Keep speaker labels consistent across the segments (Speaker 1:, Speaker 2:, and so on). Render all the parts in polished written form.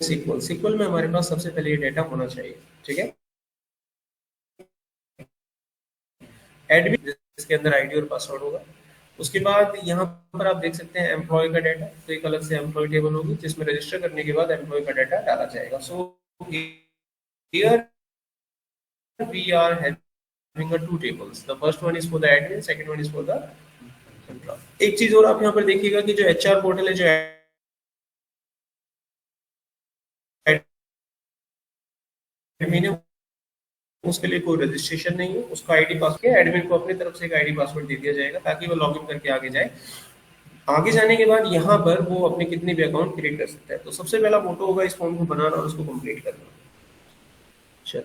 Speaker 1: Sequel. Sequel में हमारे पास सबसे पहले ये डेटा होना चाहिए, ठीक है। एडमिन जिसके अंदर आईडी और पासवर्ड होगा। उसके बाद यहाँ पर आप देख सकते हैं एम्प्लॉय का डाटा, तो एक अलग से एम्प्लॉय टेबल होगी जिसमें रजिस्टर करने के बाद एम्प्लॉय का डाटा डाला जाएगा। So here we are having a two tables, the first one is for the admin, second one is for the employee. एक चीज और आप यहाँ पर देखिएगा कि जो एचआर पोर्टल है, जो एडमिन है, उसके लिए कोई रजिस्ट्रेशन नहीं है। उसका आईडी पासवर्ड, एडमिन को अपनी तरफ से एक आईडी पासवर्ड दे दिया जाएगा ताकि वो लॉगिन करके आगे जाए। आगे जाने के बाद यहाँ पर वो अपने कितने भी अकाउंट क्रिएट कर सकता है। तो सबसे पहला मोटो होगा इस फॉर्म को बनाना और उसको कंप्लीट करना। चल,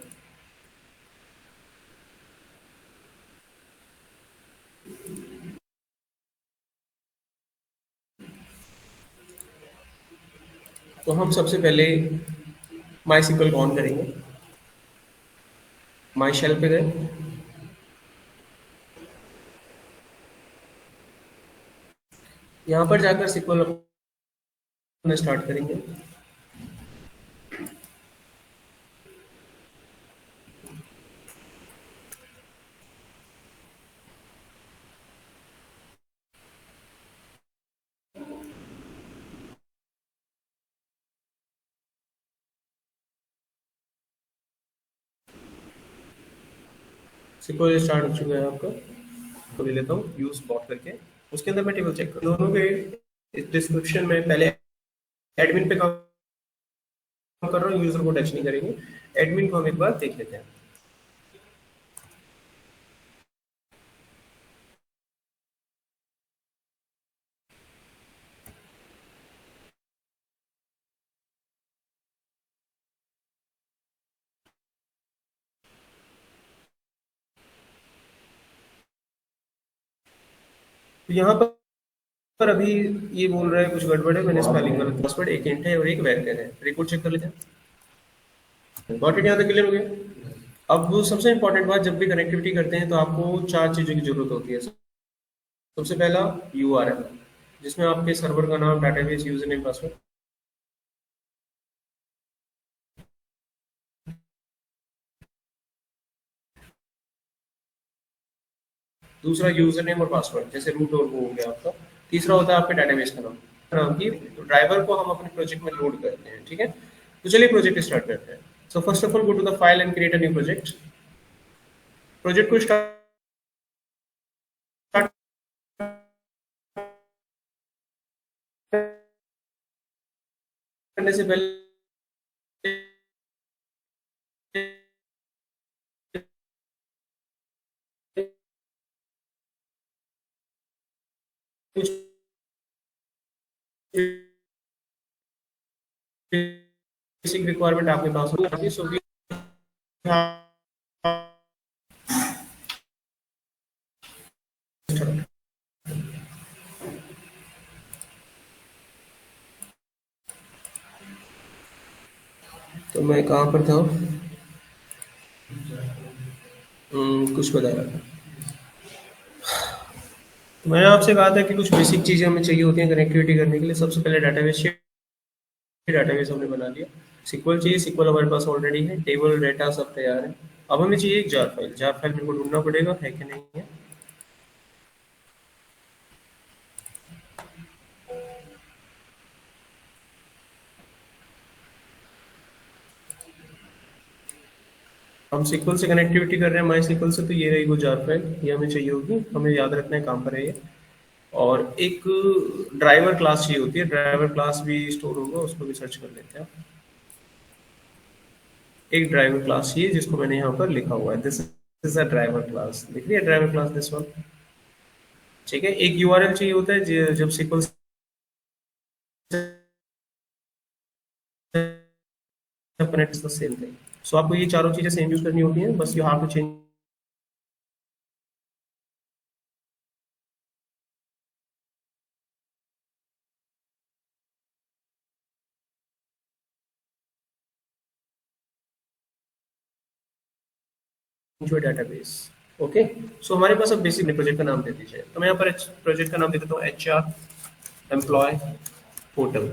Speaker 1: तो हम सबसे पहले माई सिक्वल ऑन करेंगे। माई शेल पे गए, यहाँ पर जाकर सिक्वल अपना स्टार्ट करेंगे। सिक्वल स्टार्ट हो चुका है आपका, तो ले लेता हूँ यूज बॉट करके। उसके अंदर मैं टेबल चेक कर दोनों के डिस्क्रिप्शन में पहले एडमिन पे काम कर रहा हूँ, यूजर को टच नहीं करेंगे। एडमिन को हम एक बार देख लेते हैं। तो यहाँ पर अभी ये बोल रहा है कुछ गड़बड़ है, मैंने स्पेलिंग गलत, पासवर्ड एक इंट है और एक वैरिएबल है। रिकॉर्ड चेक कर लेते हैं। गॉट इट, यहाँ तक क्लियर हो गया। अब वो सबसे इंपॉर्टेंट बात, जब भी कनेक्टिविटी करते हैं तो आपको चार चीजों की जरूरत होती है। सबसे पहला यूआरएल, जिसमें आपके सर्वर का नाम, डाटाबेस, यूजर नेम, पासवर्ड। दूसरा यूजर नेम और पासवर्ड, जैसे रूट और वो हो गया आपका। तीसरा होता है आपके डाटाबेस का नाम। नाम की ड्राइवर को हम अपने प्रोजेक्ट में लोड करते हैं, ठीक है। तो चलिए प्रोजेक्ट स्टार्ट करते हैं। So first of all go to the file and create a new project. Project को स्टार्ट करने से पहले कुछ बेसिक रिक्वायरमेंट आपके पास होगी। सो तो मैं कहाँ पर था? कुछ बता रहा था। तो मैंने आपसे कहा था कि कुछ बेसिक चीजें हमें चाहिए होती हैं कनेक्टिविटी करने के लिए। सबसे पहले डाटाबेस, डाटाबेस हमने बना लिया। सिक्वल चाहिए, सिक्वल हमारे पास ऑलरेडी है। टेबल, डेटा सब तैयार है। अब हमें चाहिए एक जार फाइल। जार फाइल मेरे को ढूंढना पड़ेगा है कि नहीं है। हम सिक्वल से कनेक्टिविटी कर रहे हैं, माई सिक्वल से, तो ये रही वो जार फाइल, ये हमें चाहिए होगी। हमें याद रखना है काम पर है ये। और एक ड्राइवर क्लास चाहिए होती है, ड्राइवर क्लास भी स्टोर होगा, उसको भी सर्च कर लेते हैं। एक ड्राइवर क्लास चाहिए जिसको मैंने यहाँ पर लिखा हुआ है, this is a driver class. लिख लिया ड्राइवर क्लास, दिस वन, ठीक है। एक यूआरएल चाहिए होता है जब SQL connect the same thing. So आपको ये चारों चीजें सेम यूज करनी होती हैं, बस you have to change to database. Okay, so हमारे पास अब बेसिक प्रोजेक्ट का नाम दे दीजिए। तो मैं यहाँ पर प्रोजेक्ट का नाम दे देता हूँ एचआर एम्प्लॉय पोर्टल।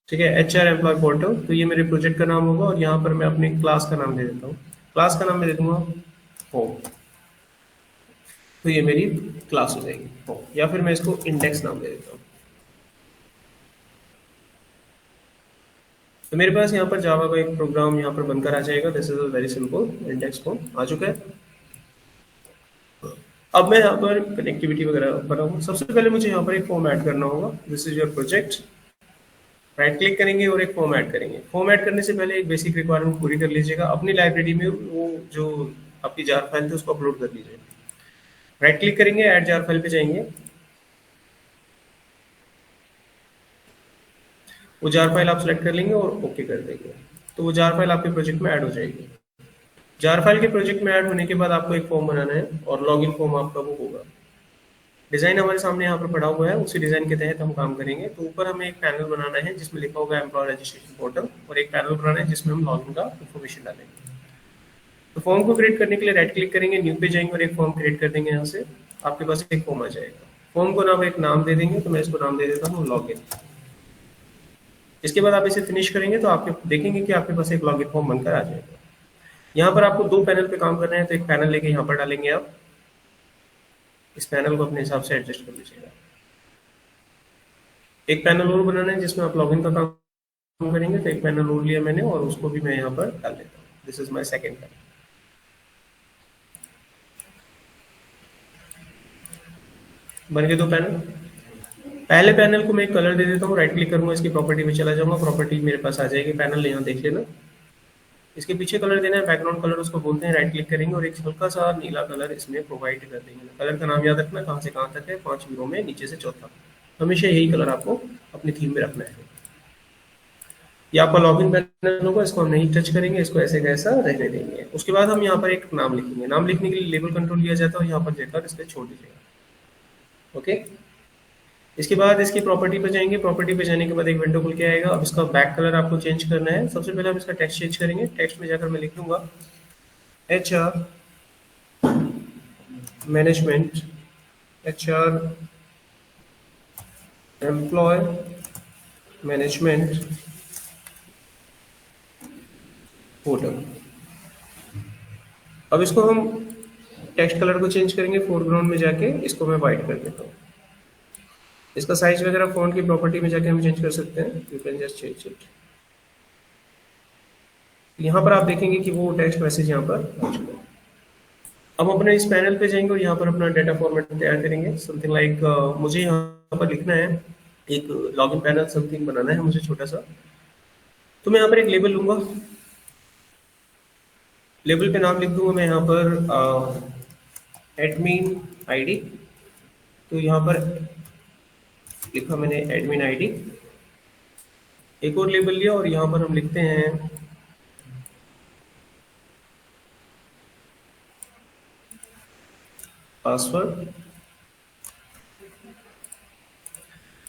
Speaker 1: ठीक है, HR एम्प्लॉय पोर्टल, तो ये मेरे प्रोजेक्ट का नाम होगा और यहाँ पर मैं अपने क्लास का नाम दे देता हूँ। क्लास का नाम मैं दे दूंगा होम, तो ये मेरी क्लास हो जाएगी होम, या फिर मैं इसको इंडेक्स नाम दे देता हूँ। तो मेरे पास यहाँ पर जावा का एक प्रोग्राम यहाँ पर बनकर आ जाएगा। This is a very simple index home आ चुका है। अब मैं यहाँ पर कनेक्टिविटी वगैरह बनाऊंगा। सबसे पहले मुझे यहाँ पर एक फॉर्म ऐड करना होगा। This is your project, right click करेंगे और एक फॉर्म ऐड करेंगे। फॉर्म ऐड करने से पहले एक बेसिक रिक्वायरमेंट पूरी कर लीजिएगा। अपनी लाइब्रेरी में वो जो आपकी जार फाइल थी उसको अपलोड कर लीजिए। राइट क्लिक करेंगे, ऐड जार फाइल पे जाएंगे, वो जार फाइल आप सेलेक्ट कर लेंगे और ओके कर देंगे, तो वो जार फाइल आपके प्रोजेक्ट में ऐड हो जाएगी। जार फाइल के प्रोजेक्ट में ऐड होने के बाद आपको एक फॉर्म बनाना है और लॉगिन फॉर्म आपका वो होगा। डिजाइन हमारे सामने यहाँ पर पड़ा हुआ है, उसी डिजाइन के तहत हम काम करेंगे। तो ऊपर हमें एक पैनल बनाना है जिसमें लिखा होगा एम्प्लॉय रजिस्ट्रेशन पोर्टल, और एक पैनल बनाना है जिसमें हम लॉगिन का इन्फॉर्मेशन डालेंगे। तो फॉर्म को क्रिएट करने के लिए राइट क्लिक करेंगे, न्यू पे जाएंगे और एक फॉर्म क्रिएट कर देंगे। यहाँ से आपके पास एक फॉर्म आ जाएगा। फॉर्म को नाम एक नाम दे देंगे, तो मैं इसको नाम दे देता हूँ लॉगिन। इसके बाद आप इसे फिनिश करेंगे तो आपके देखेंगे कि आपके पास एक लॉगिन फॉर्म बनकर आ जाएगा। यहाँ पर आपको दो पैनल पे काम करना है, तो एक पैनल लेके यहाँ पर डालेंगे आप। इस पैनल को अपने हिसाब से एडजस्ट कर लीजिएगा। एक पैनल और बनाना है जिसमें आप लॉगिन का काम करेंगे, तो एक पैनल और लिया मैंने और उसको भी मैं यहाँ पर डाल देता हूँ। This is my second panel. बन गए दो पैनल। पहले पैनल को मैं एक कलर दे देता हूँ, राइट क्लिक करूंगा, इसकी प्रॉपर्टी में चला जाऊंगा, प्रॉपर्टी मेरे पास आ जाएगी। पैनल यहाँ देख लेना, इसके पीछे कलर देना है, बैकग्राउंड कलर उसको बोलते हैं। राइट क्लिक करेंगे और एक हल्का सा नीला कलर इसमें प्रोवाइड कर देंगे। कलर का नाम याद रखना, कहाँ से कहाँ तक है, 5 रो में नीचे से चौथा। हमेशा यही कलर आपको अपनी थीम में रखना है। ये आपका लॉगिन पैनल होगा, इसको हम नहीं टच करेंगे, इसको ऐसे कैसा रहने देंगे। उसके बाद हम यहाँ पर एक नाम लिखेंगे। नाम लिखने के लिए लेबल कंट्रोल लिया जाता है, यहाँ पर देकर इस पर छोड़ दीजिएगा। ओके, इसके बाद इसकी प्रॉपर्टी पे जाएंगे। प्रॉपर्टी पे जाने के बाद एक विंडो खुल के आएगा। अब इसका बैक कलर आपको चेंज करना है। सबसे पहले हम इसका टेक्स्ट चेंज करेंगे। टेक्स्ट में जाकर मैं लिख दूंगा HR management, HR employee management portal. अब इसको हम टेक्स्ट कलर को चेंज करेंगे। फोरग्राउंड में जाके इसको मैं व्हाइट कर देता हूँ। इसका साइज वगैरह फॉन्ट की प्रॉपर्टी में जाके हम चेंज कर सकते हैं। You can just change it. यहाँ पर आप देखेंगे कि वो टेक्स्ट मैसेज यहाँ पर आ चुका है। अब अपने इस पैनल पे जाएंगे और यहाँ पर अपना डेटा फॉर्मेट तैयार करेंगे। समथिंग लाइक मुझे यहाँ पर लिखना है, एक लॉगिन पैनल समथिंग बनाना है मुझे छोटा सा। तो मैं यहाँ पर एक लेबल लूंगा। लेबल पे नाम लिख दूंगा मैं यहाँ पर एडमिन आईडी। तो यहाँ पर लिखा मैंने एडमिन आईडी। एक और लेबल लिया और यहाँ पर हम लिखते हैं पासवर्ड।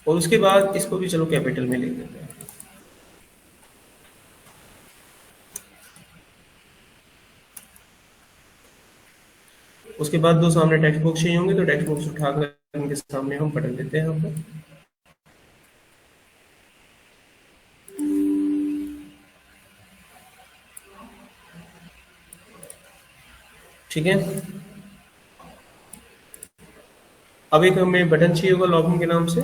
Speaker 1: और उसके बाद इसको भी चलो कैपिटल में लिख देते हैं। उसके बाद दो सामने टेक्स्ट बॉक्स चाहिए होंगे, तो टेक्स्ट बॉक्स उठाकर इनके सामने हम पटक देते हैं यहाँ पर। ठीक है, अब एक हमें बटन चाहिए होगा लॉगिन के नाम से।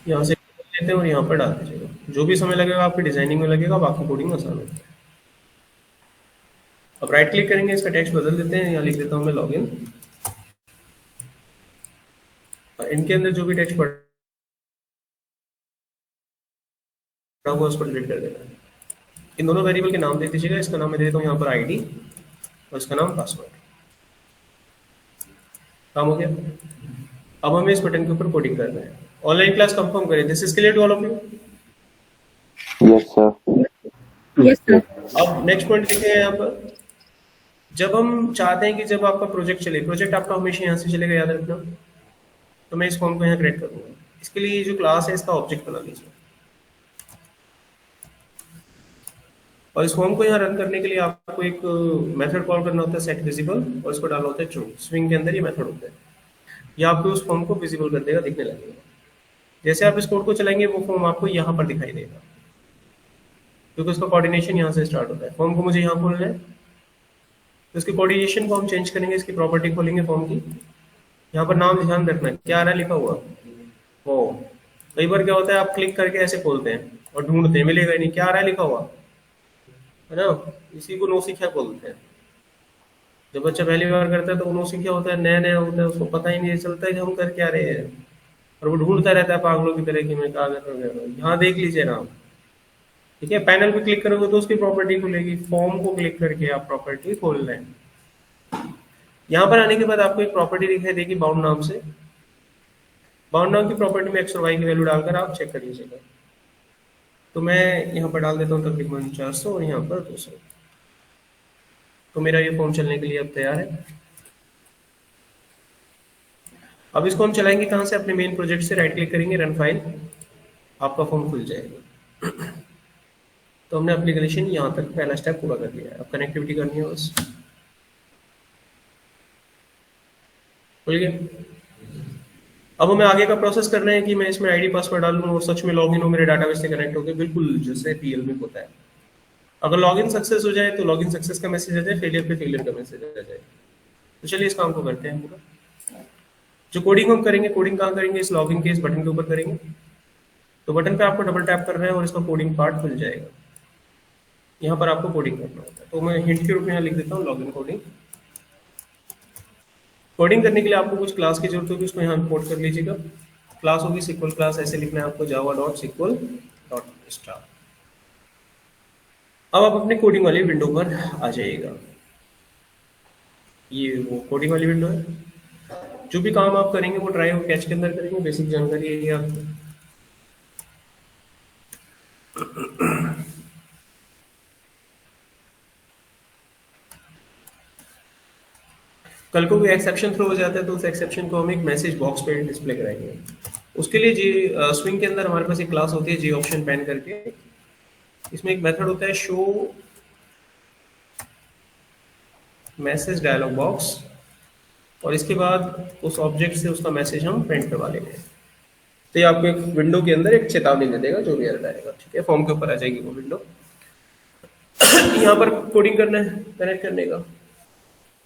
Speaker 1: यहाँ से लेते हैं और यहाँ पर डाल दीजिएगा। जो भी समय लगेगा आपकी डिजाइनिंग में लगेगा, बाकी कोडिंग आसान होता है। अब राइट क्लिक करेंगे, इसका टेक्स्ट बदल देते हैं। यहाँ लिख देता हूँ मैं लॉगिन। इनके अंदर जो भी टेक्स्ट पड़ा हुआ उसको डिलीट कर देना है। इन दोनों वेरिएबल के नाम दे दीजिएगा। इसका नाम मैं दे देता हूँ यहाँ पर आईडी और इसका नाम पासवर्ड। काम हो गया। अब हमें इस बटन के ऊपर कोडिंग करना है। ऑनलाइन क्लास कंफर्म करें। This is clear to all of you?
Speaker 2: Yes sir.
Speaker 3: Yes sir.
Speaker 1: अब नेक्स्ट पॉइंट देखें यहाँ पर। जब हम चाहते हैं कि जब आपका प्रोजेक्ट चले, प्रोजेक्ट आपका हमेशा यहाँ से चलेगा, याद रखना। तो मैं इस फॉर्म को यहाँ क्रिएट करूंगा। इसके लिए जो क्लास है इसका ऑब्जेक्ट बना लीजिए। और इस फॉर्म को यहाँ रन करने के लिए आपको एक मेथड कॉल करना होता है सेट विजिबल, और इसको डालना होता है ट्रू। स्विंग के अंदर ये मेथड होता है, ये आपको उस फॉर्म को विजिबल कर देगा, दिखने लगेगा। जैसे आप इस कोड को चलाएंगे वो फॉर्म आपको यहाँ पर दिखाई देगा, क्योंकि उसका कोऑर्डिनेशन यहाँ से स्टार्ट होता है। फॉर्म को मुझे यहाँ खोलना है, तो इसकी कोऑर्डिनेशन को हम चेंज करेंगे। इसकी प्रॉपर्टी खोलेंगे फॉर्म की, यहाँ पर नाम ध्यान रखना है क्या आ रहा है लिखा हुआ वो। कई बार क्या होता है, आप क्लिक करके ऐसे खोलते हैं और ढूंढते हैं, मिलेगा ही नहीं, क्या आ रहा है लिखा हुआ, है ना। इसी को नौसिखिया बोलते हैं। जब बच्चा पहली बार करता है तो वो नौसिखिया होता है, नया नया होता है, उसको पता ही नहीं चलता है कि हम कर क्या रहे हैं, और वो ढूंढता रहता है पागलों की तरह कि मैं क्या कर रहा हूँ। यहाँ देख लीजिए ना, ठीक है। पैनल पे क्लिक करोगे तो उसकी प्रॉपर्टी खुलेगी, फॉर्म को क्लिक करके आप प्रॉपर्टी खोल रहे हैं। यहाँ पर आने के बाद आपको एक प्रॉपर्टी दिखाई देगी बाउंड नाम से। बाउंड नाम की प्रॉपर्टी में एक्स और वाई की वैल्यू डालकर आप चेक कर लीजिएगा। तो मैं यहाँ पर डाल देता हूँ तकरीबन 400 और यहाँ पर 200। तो मेरा ये फॉर्म चलने के लिए अब तैयार है। अब इसको हम चलाएंगे कहाँ से, अपने मेन प्रोजेक्ट से राइट क्लिक करेंगे, रन फाइल, आपका फॉर्म खुल जाएगा। तो हमने एप्लीकेशन यहाँ तक पहला स्टेप पूरा कर दिया है। अब कनेक्टिविटी करनी है बस, खुल गया। अब हमें आगे का प्रोसेस करना है कि मैं इसमें आईडी पासवर्ड डालूं और सच में लॉगिन हो मेरे डाटाबेस से कनेक्ट होकर, बिल्कुल जैसे रियल में होता है। अगर लॉगिन सक्सेस हो जाए तो लॉगिन सक्सेस का मैसेज आ जाए, फेलियर पे फेलियर का मैसेज आ जाए। तो चलिए इस काम को करते हैं पूरा। जो कोडिंग हम करेंगे, कोडिंग कहाँ करेंगे, इस लॉगिन के इस बटन के ऊपर करेंगे। तो बटन पे आपको डबल टैप करना है और इसका कोडिंग पार्ट खुल जाएगा। यहाँ पर आपको कोडिंग करना होता है, तो मैं हिंट के रूप में यहाँ लिख देता हूँ लॉगिन कोडिंग। कोडिंग करने के लिए आपको कुछ क्लास की जरूरत होगी, उसको यहाँ इंपोर्ट कर लीजिएगा। क्लास होगी सिक्वल क्लास, ऐसे लिखना है आपको, java.sql.star। अब आप अपने कोडिंग वाली विंडो पर आ जाइएगा। ये वो कोडिंग वाली विंडो है। जो भी काम आप करेंगे वो ट्राई और कैच के अंदर करेंगे, बेसिक जानकारी है ये आपको। कल को कोई एक्सेप्शन थ्रो हो जाता है तो उस एक्सेप्शन को हम एक मैसेज बॉक्स पे डिस्प्ले कराएंगे। उसके लिए जी स्विंग के अंदर हमारे पास एक क्लास होती है जी ऑप्शन पैन करके। इसमें एक मेथड होता है शो मैसेज डायलॉग बॉक्स, और इसके बाद उस ऑब्जेक्ट से उसका मैसेज हम प्रिंट करवा लेंगे। तो ये आपको एक विंडो के अंदर एक चेतावनी दे देगा जो भी एरर आएगा, ठीक है। फॉर्म के ऊपर आ जाएगी वो विंडो। यहाँ पर कोडिंग करना है, कनेक्ट करने का।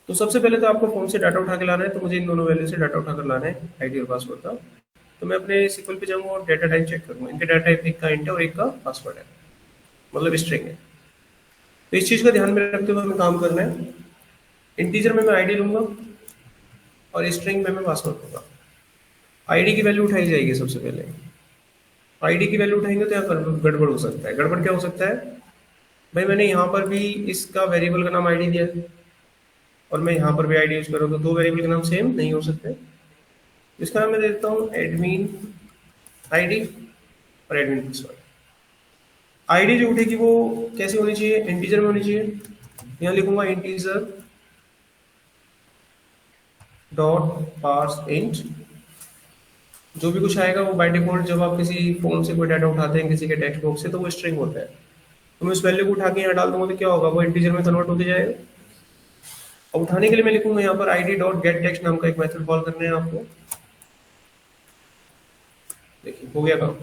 Speaker 1: तो सबसे पहले तो आपको फॉर्म से डाटा उठा के लाना है, तो मुझे इन दोनों वैल्यू से डाटा उठा कर लाना है, आईडी और पासवर्ड का। तो मैं अपने सिक्वल पे जाऊंगा और डाटा टाइप चेक करूंगा। इनके डाटा टाइप एक का इंट है और एक का पासवर्ड है, मतलब स्ट्रिंग है। तो इस चीज का ध्यान में रखते हुए हमें काम करना है। इंटीजर में मैं आईडी लूंगा और स्ट्रिंग में मैं पासवर्ड दूंगा। आईडी की वैल्यू उठाई जाएगी सबसे पहले। आईडी की वैल्यू उठाएंगे तो यहाँ गड़बड़ हो सकता है। गड़बड़ क्या हो सकता है भाई, मैंने यहाँ पर भी इसका वेरिएबल का नाम आईडी दिया है और मैं यहाँ पर भी आईडी यूज करूँ, तो दो वेरिएबल के नाम सेम नहीं हो सकते। इसका नाम मैं दे देता हूँ एडमिन आईडी और एडमिन पासवर्ड। आईडी जो उठेगी वो कैसी होनी चाहिए, इंटीजर में होनी चाहिए। यहाँ लिखूंगा इंटीजर डॉट पार्स इंट। जो भी कुछ आएगा वो बाय डिफॉल्ट, जब आप किसी फॉर्म से कोई डाटा उठाते हैं किसी के टेक्स्ट बॉक्स से, तो वो स्ट्रिंग होता है। तो मैं उस वैल्यू को उठा के यहाँ डाल दूंगा तो क्या होगा, वो इंटीजर में कन्वर्ट होते जाएगा। अब उठाने के लिए मैं लिखूंगा यहाँ पर id डॉट गेट टेक्स्ट नाम का एक मेथड कॉल करना है आपको। देखिए हो गया काम।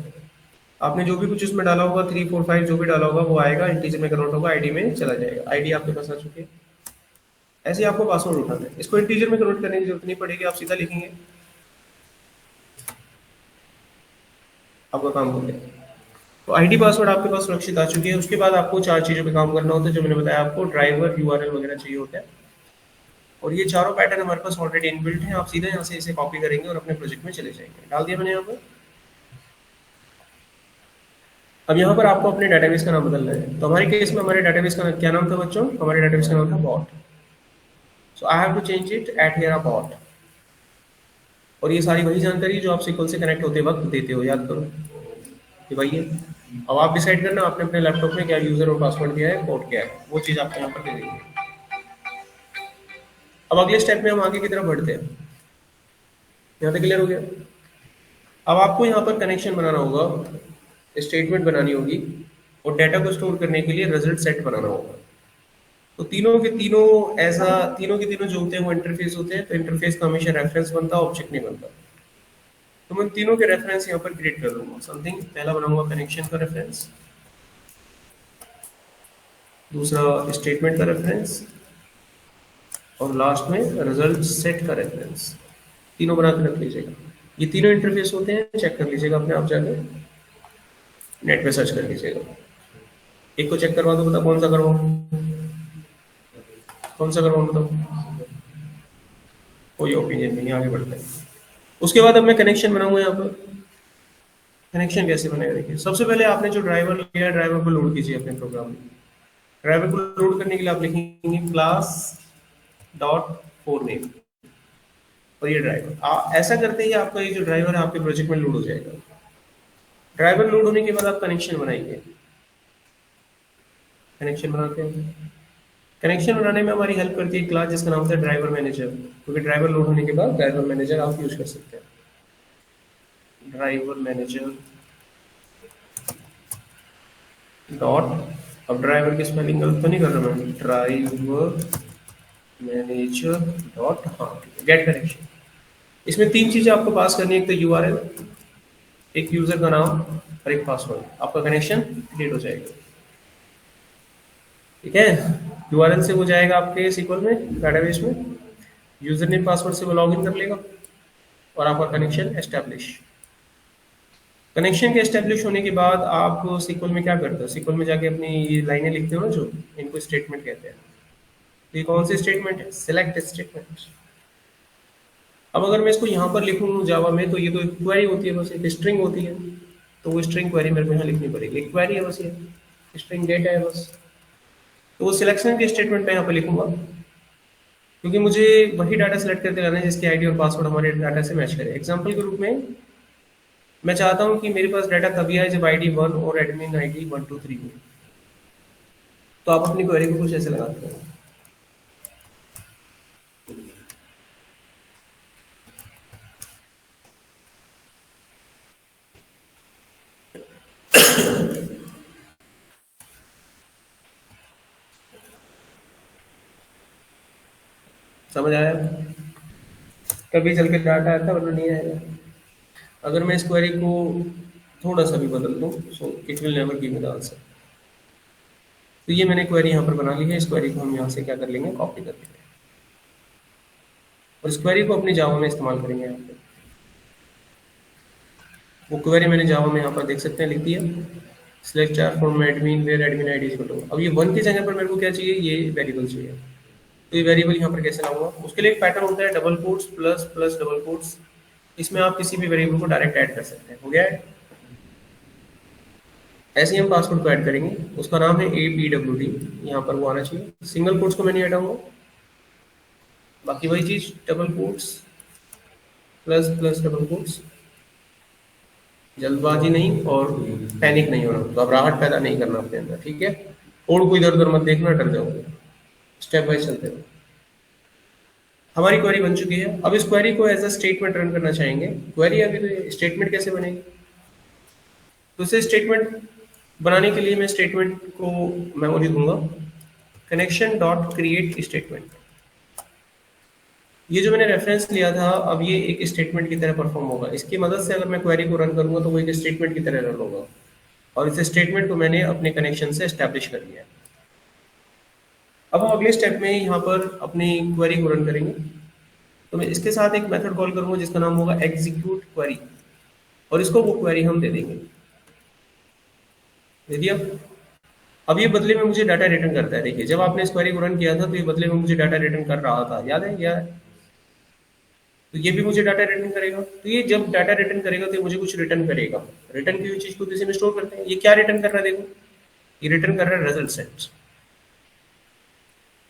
Speaker 1: आपने जो भी कुछ इसमें डाला होगा 3 4 5 जो भी डाला होगा वो आएगा, इंटीजर में कन्वर्ट होगा, आईडी में चला जाएगा। आईडी आपके पास आ चुकी है। ऐसे ही आपको पासवर्ड उठाना है। इसको इंटीजर में कन्वर्ट करने की जरूरत नहीं पड़ेगी, आप सीधा लिखेंगे, आपका काम हो गया। तो आईडी पासवर्ड आपके पास सुरक्षित आ चुकी है। उसके बाद आपको 4 चीजों पे काम करना होता है जो मैंने बताया आपको। ड्राइवर, यूआरएल वगैरह चाहिए होता है, और ये चारों पैटर्न हमारे पास ऑलरेडी इनबिल्ट हैं। आप सीधा यहाँ से इसे कॉपी करेंगे और अपने प्रोजेक्ट में चले जाएंगे। डाल दिया मैंने यहाँ पर। अब यहाँ पर आपको अपने डेटाबेस का नाम बदलना है। तो हमारे केस में हमारे डेटाबेस का क्या नाम था बच्चों, हमारे डेटाबेस का नाम था bot. So I have to change it at here a bot. और ये सारी वही जानकारी जो आप सिक्वल से कनेक्ट होते वक्त देते हो, याद करो कि भाई ये। अब आप डिसाइड करना आपने अपने लैपटॉप में क्या यूजर और पासवर्ड दिया है, कोड क्या है, वो चीज आपको यहाँ पर दे देंगे। अब अगले स्टेप में हम आगे की तरफ बढ़ते हैं। यहाँ तक क्लियर हो गया। अब आपको यहाँ पर कनेक्शन बनाना होगा, स्टेटमेंट बनानी होगी और डेटा को स्टोर करने के लिए रिजल्ट सेट बनाना होगा। तो तीनों के तीनों ऐसा, तीनों के तीनों जो होते हैं वो इंटरफेस होते हैं, तो इंटरफेस का हमेशा रेफरेंस बनता है, ऑब्जेक्ट नहीं बनता। तो मैं तीनों के रेफरेंस यहाँ पर क्रिएट कर दूंगा। समथिंग पहला बनाऊंगा कनेक्शन का रेफरेंस, दूसरा स्टेटमेंट का रेफरेंस, और लास्ट में रिजल्ट सेट का रेफरेंस। तीनों बना के रख लीजिएगा। ये तीनों इंटरफेस होते हैं, चेक कर लीजिएगा अपने आप जाके, नेट पे सर्च कर लीजिएगा। एक को चेक करवा दो, बता कौन सा करवाऊं, कौन सा करवाऊं बताओ। कोई ओपिनियन नहीं, आगे बढ़ते हैं। उसके बाद अब मैं कनेक्शन बनाऊंगा यहाँ पर। कनेक्शन कैसे बनेगा देखिए, सबसे पहले आपने जो ड्राइवर लिया है, ड्राइवर को लोड कीजिए अपने प्रोग्राम में। ड्राइवर को लोड करने के लिए आप लिखेंगे क्लास डॉट फोर नेम, और ये ड्राइवर ऐसा करते ही आपका ये जो ड्राइवर है आपके प्रोजेक्ट में लोड हो जाएगा। ड्राइवर लोड होने के बाद आप कनेक्शन बनाएंगे। कनेक्शन बनाते हैं, कनेक्शन बनाने में हमारी हेल्प करती है क्लास जिसका नाम होता है ड्राइवर मैनेजर, क्योंकि ड्राइवर लोड होने के बाद ड्राइवर मैनेजर आप यूज कर सकते हैं। ड्राइवर मैनेजर डॉट, अब ड्राइवर की स्पेलिंग गलत तो नहीं कर रहा मैं, ड्राइवर मैनेजर डॉट, हाँ गेट कनेक्शन। इसमें तीन चीजें आपको पास करनी है, एक तो यूआरएल, एक यूजर का नाम और एक पासवर्ड। आपका कनेक्शन क्रिएट हो जाएगा। ठीक है, यूआरएल से वो जाएगा आपके सीक्वल में, डाटाबेस में, यूजर नेम पासवर्ड से वो लॉगिन कर लेगा और आपका कनेक्शन एस्टेब्लिश। कनेक्शन के एस्टेब्लिश होने के बाद आप सीक्वल में क्या करते हो, सीक्वल में जाके अपनी ये लाइनें लिखते हो ना, जो इनको स्टेटमेंट कहते हैं। तो ये कौन से स्टेटमेंट है, सिलेक्ट स्टेटमेंट। अब अगर मैं इसको यहाँ पर लिखूँ जावा में, तो ये तो एक क्वेरी होती है, बस एक स्ट्रिंग होती है, तो वो स्ट्रिंग क्वेरी मेरे को यहाँ लिखनी पड़ेगी। एक क्वेरी है बस, ये स्ट्रिंग डेटा है बस। तो वो सिलेक्शन के स्टेटमेंट मैं यहाँ पर लिखूंगा, क्योंकि मुझे वही डाटा सेलेक्ट करते रहना है जिसकी आईडी और पासवर्ड हमारे डाटा से मैच करे। एग्जाम्पल के रूप में मैं चाहता हूँ कि मेरे पास डाटा तभी आए जब आईडी 1 और एडमिन आईडी 1 2 3 हो। तो आप अपनी क्वेरी को कुछ ऐसे लगाते हैं। समझ आया, कभी चल के डाटा आता वरना नहीं आएगा। अगर मैं इस क्वेरी को थोड़ा सा भी बदल दूं, so it will never give me the answer. तो ये मैंने क्वेरी यहाँ पर बना ली है। इस क्वेरी को हम यहाँ से क्या कर लेंगे, कॉपी कर लेंगे, और इस क्वेरी को अपनी जावा में इस्तेमाल करेंगे। यहाँ पे वो क्वेरी मैंने जावा में यहाँ पर देख सकते हैं लिख दिया, select star from admin where admin ID is equal to. अब ये 1 की जगह पर मेरे को क्या चाहिए, ये वेरिएबल चाहिए। तो ये वेरिएबल यहाँ पर कैसे लाऊंगा, उसके लिए एक पैटर्न होता है double quotes plus plus double quotes. इसमें आप किसी भी वेरिएबल को डायरेक्ट ऐड कर सकते हैं। हो गया है, ऐसे ही हम पासवर्ड को ऐड करेंगे, उसका नाम है APWD, यहाँ पर वो आना चाहिए। सिंगल कोट्स को मैं नहीं हटाऊंगा, बाकी वही चीज double quotes plus plus double quotes. जल्दबाजी नहीं और पैनिक नहीं होना, घबराहट पैदा नहीं करना अपने अंदर, ठीक है। कोड को इधर उधर मत देखना, डर जाओगे। स्टेप बाय चलते हो। हमारी क्वेरी बन चुकी है। अब इस क्वेरी को एज अ स्टेटमेंट रन करना चाहेंगे। क्वेरी अभी तो स्टेटमेंट कैसे बनेगी, तो इसे स्टेटमेंट बनाने के लिए मैं स्टेटमेंट को मेमोरी दूंगा, कनेक्शन डॉट क्रिएट स्टेटमेंट। ये जो मैंने रेफरेंस लिया था, अब ये एक स्टेटमेंट की तरह परफॉर्म होगा। इसकी मदद से अगर मैं क्वेरी को रन करूंगा तो वो एक स्टेटमेंट की तरह रन होगा, और इस स्टेटमेंट को मैंने अपने कनेक्शन से एस्टैब्लिश कर लिया। अब हम अगले स्टेप में यहाँ पर अपनी क्वेरी को रन करेंगे। तो मैं इसके साथ एक मेथड कॉल करूंगा जिसका नाम होगा एग्जीक्यूट क्वेरी, और इसको वो क्वेरी हम दे देंगे। दे दिया। अब ये बदले में मुझे डाटा रिटर्न करता है। देखिए, जब आपने इस क्वेरी को रन किया था तो ये बदले में मुझे डाटा रिटर्न कर रहा था, याद है क्या? तो ये भी मुझे डाटा रिटर्न करेगा। तो ये जब डाटा रिटर्न करेगा तो ये मुझे कुछ रिटर्न करेगा। रिटर्न की हुई चीज को किसी में स्टोर करते हैं। ये क्या रिटर्न कर रहा है, देखो, ये रिटर्न कर रहा है रिजल्ट सेट।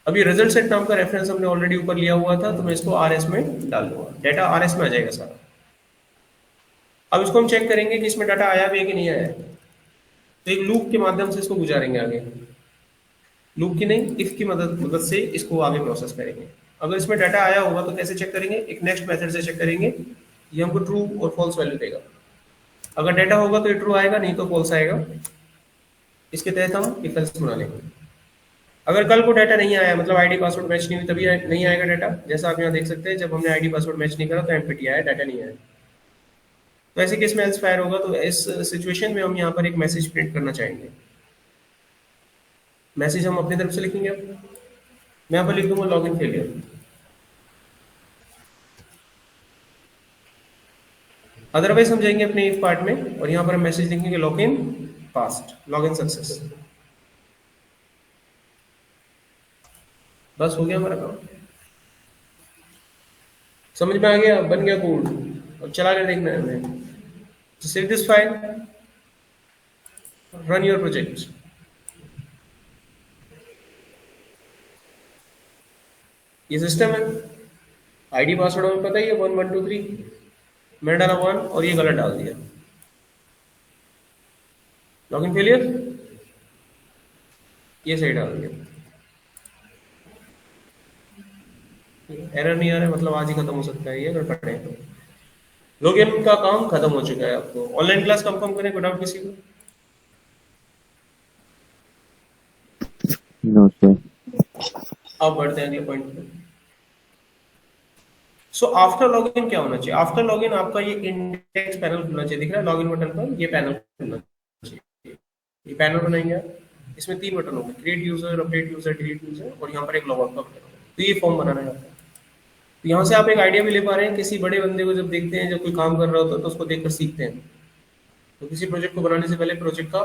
Speaker 1: अब ये रिजल्ट सेट नाम का रेफरेंस हमने ऑलरेडी ऊपर लिया हुआ था, तो मैं इसको RS में डाल दूंगा। डाटा RS में आ जाएगा सारा। अब इसको हम चेक करेंगे कि इसमें डाटा आया भी है कि नहीं आया है। तो एक लूप के माध्यम से इसको गुजारेंगे आगे। लूप की नहीं, इफ की मदद से इसको आगे प्रोसेस करेंगे। अगर इसमें डाटा आया होगा तो कैसे चेक करेंगे, एक नेक्स्ट मेथड से चेक करेंगे। ये हमको ट्रू और फॉल्स वैल्यू देगा। अगर डाटा होगा तो ये ट्रू आएगा, नहीं तो फॉल्स आएगा। इसके तहत हम इफ एल्स बना लेंगे। अगर कल को डाटा नहीं आया, मतलब आईडी पासवर्ड मैच नहीं हुई, तभी नहीं आएगा डाटा। जैसा आप यहाँ देख सकते हैं, जब हमने आईडी पासवर्ड मैच नहीं करा तो एम्प्टी आया, डाटा नहीं आया। तो ऐसे केस में एल्स फायर होगा। तो इस सिचुएशन में हम यहाँ पर एक मैसेज प्रिंट करना चाहेंगे। मैसेज हम अपनी तरफ से लिखेंगे। अब मैं यहाँ पर लिख दूंगा लॉग इन फेलियर। अदरवाइज हम जाएंगे अपने इफ पार्ट में और यहाँ पर हम मैसेज लिखेंगे log in past, log in success. बस हो गया हमारा काम। समझ में आ गया, बन गया कोड। अब चला के देखना है हमें। Save this file, run your project. ये सिस्टम है। आईडी पासवर्ड हमें पता ही है 1123। मैंने डाला 1 और ये गलत डाल दिया। लॉगिन फेलियर, ये सही डाल दिया। एरर नहीं आ रहा है, मतलब आज ही खत्म हो सकता है ये अगर पढ़े तो। लॉगिन का काम खत्म हो चुका है। आपको ऑनलाइन क्लास कंफर्म करें, कोई डाउट किसी को?
Speaker 2: No sir.
Speaker 1: अब बढ़ते हैं अगले पॉइंट पे। सो आफ्टर लॉगिन क्या होना चाहिए? आफ्टर लॉगिन आपका ये इंडेक्स पैनल खुलना चाहिए। दिख रहा है लॉगिन बटन पर, ये पैनल खुलना चाहिए। ये पैनल बनाएंगे आप। इसमें 3 बटन होंगे, create user, update user, delete user, और यहाँ पर एक लॉगआउट का बटन होगा। तो ये फॉर्म बनाना है आपको। तो यहाँ से आप एक आइडिया भी ले पा रहे हैं। किसी बड़े बंदे को जब देखते हैं, जब कोई काम कर रहा होता है तो उसको देखकर सीखते हैं। तो किसी प्रोजेक्ट को बनाने से पहले प्रोजेक्ट का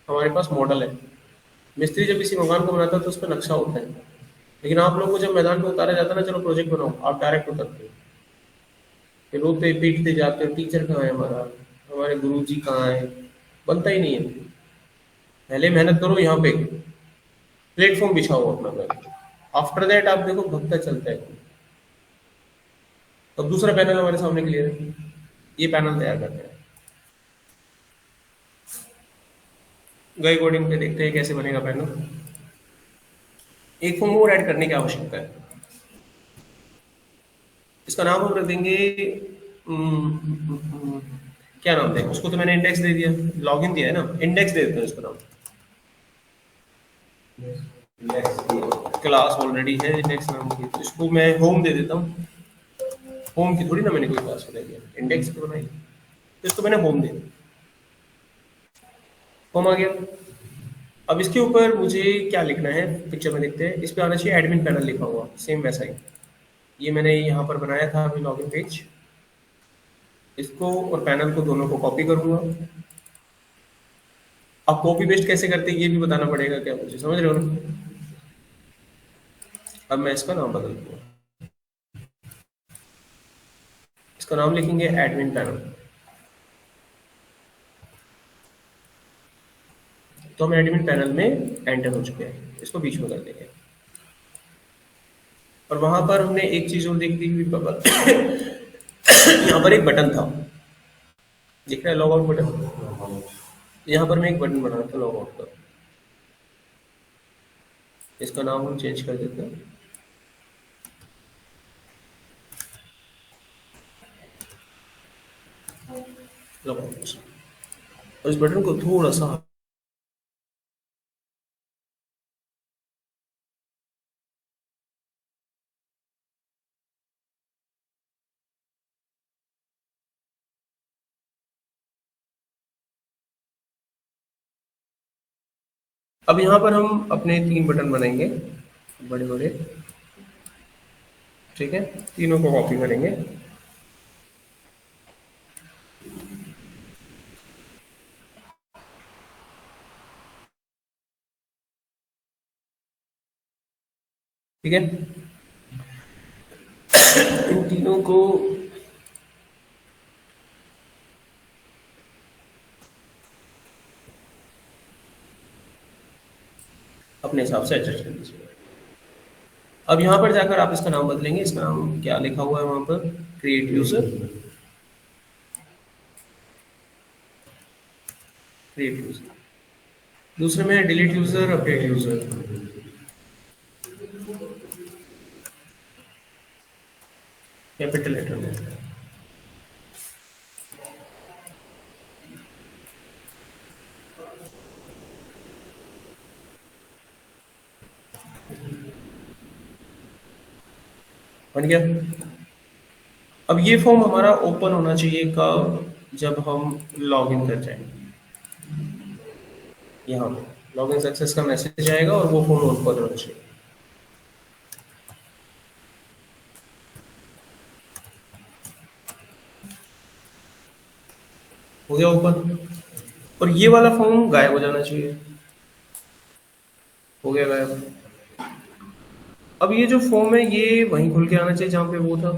Speaker 1: हमारे पास मॉडल है। मिस्त्री जब किसी मकान को बनाता है तो उस पर नक्शा होता है। लेकिन आप लोगों को जब मैदान पे उतारा जाता है ना, चलो प्रोजेक्ट बनाओ, आप डायरेक्ट उतरते हो, फिर रोते पीटते जाते हो, टीचर कहाँ है हमारा, हमारे गुरु जी कहाँ है, बनता ही नहीं है। पहले मेहनत करो, यहाँ पे प्लेटफॉर्म बिछाओ अपना पहले। आफ्टर दैट आप देखो भगता चलता है। अब दूसरा पैनल हमारे सामने क्लियर है। ये पैनल तैयार करते हैं। गए कोडिंग पे देखते हैं कैसे बनेगा पैनल। एक फॉर्म और ऐड करने की आवश्यकता है। इसका नाम हम रख देंगे क्या नाम दें उसको? तो मैंने इंडेक्स दे दिया, लॉगिन दिया है ना, इंडेक्स दे देते हैं इसका नाम। क्लास ऑलरेडी है इंडेक्स नाम की, तो इसको मैं होम दे देता हूँ। होम की थोड़ी ना मैंने कोई क्लास बनाई है, इंडेक्स की बनाई, तो इसको मैंने होम दे दिया। होम आ गया। अब इसके ऊपर मुझे क्या लिखना है पिक्चर में देखते हैं। इस पे आना चाहिए एडमिन पैनल लिखा हुआ, सेम वैसा ही। ये मैंने यहाँ पर बनाया था अभी लॉगिन पेज। इसको और पैनल को दोनों को कॉपी करूंगा। अब कॉपी पेस्ट कैसे करते हैं ये भी बताना पड़ेगा क्या मुझे, समझ रहे हो ना? अब मैं इसका नाम बदल दूंगा। इसका नाम लिखेंगे एडमिन पैनल। तो हम एडमिन पैनल में एंटर हो चुके हैं। इसको बीच में कर देंगे। और वहां पर हमने एक चीज और देख ली हुई बबल। यहाँ पर एक बटन था, दिख रहा है लॉग आउट बटन। यहाँ पर मैं एक बटन बना रहा था लॉग आउट का। इसका नाम हम चेंज कर देते हैं। Log out. और इस बटन को थोड़ा सा अब यहाँ पर हम अपने 3 बटन बनाएंगे बड़े बड़े। ठीक है, तीनों को कॉपी करेंगे। ठीक है, इन तीनों को अपने हिसाब से एडजस्ट कर लीजिए। अब यहाँ पर जाकर आप इसका नाम बदलेंगे। इसका नाम क्या लिखा हुआ है वहां पर? Create user, create user. दूसरे में delete user, update user. Capital letter में। बन गया। अब ये फॉर्म हमारा ओपन होना चाहिए कब, जब हम लॉग इन कर जाएंगे। यहाँ पे लॉग इन सक्सेस का मैसेज आएगा और वो फॉर्म ओपन होना चाहिए। हो गया ओपन। और ये वाला फॉर्म गायब हो जाना चाहिए। हो गया गायब। अब ये जो फॉर्म है ये वहीं खुल के आना चाहिए जहां पे वो था।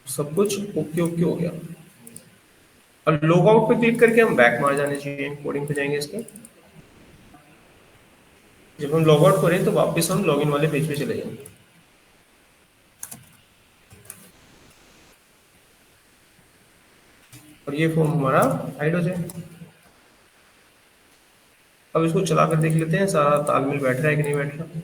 Speaker 1: सब कुछ ओके ओके हो गया। और लॉग आउट पे क्लिक करके हम बैक मार जाने चाहिए, कोडिंग पे जाएंगे इसके। जब हम लॉग आउट करें तो वापस हम लॉगिन वाले पेज पे चले जाएंगे। और ये फॉर्म हमारा हाइड हो जाए। अब इसको चला कर देख लेते हैं सारा तालमेल बैठ रहा है कि नहीं बैठ रहा।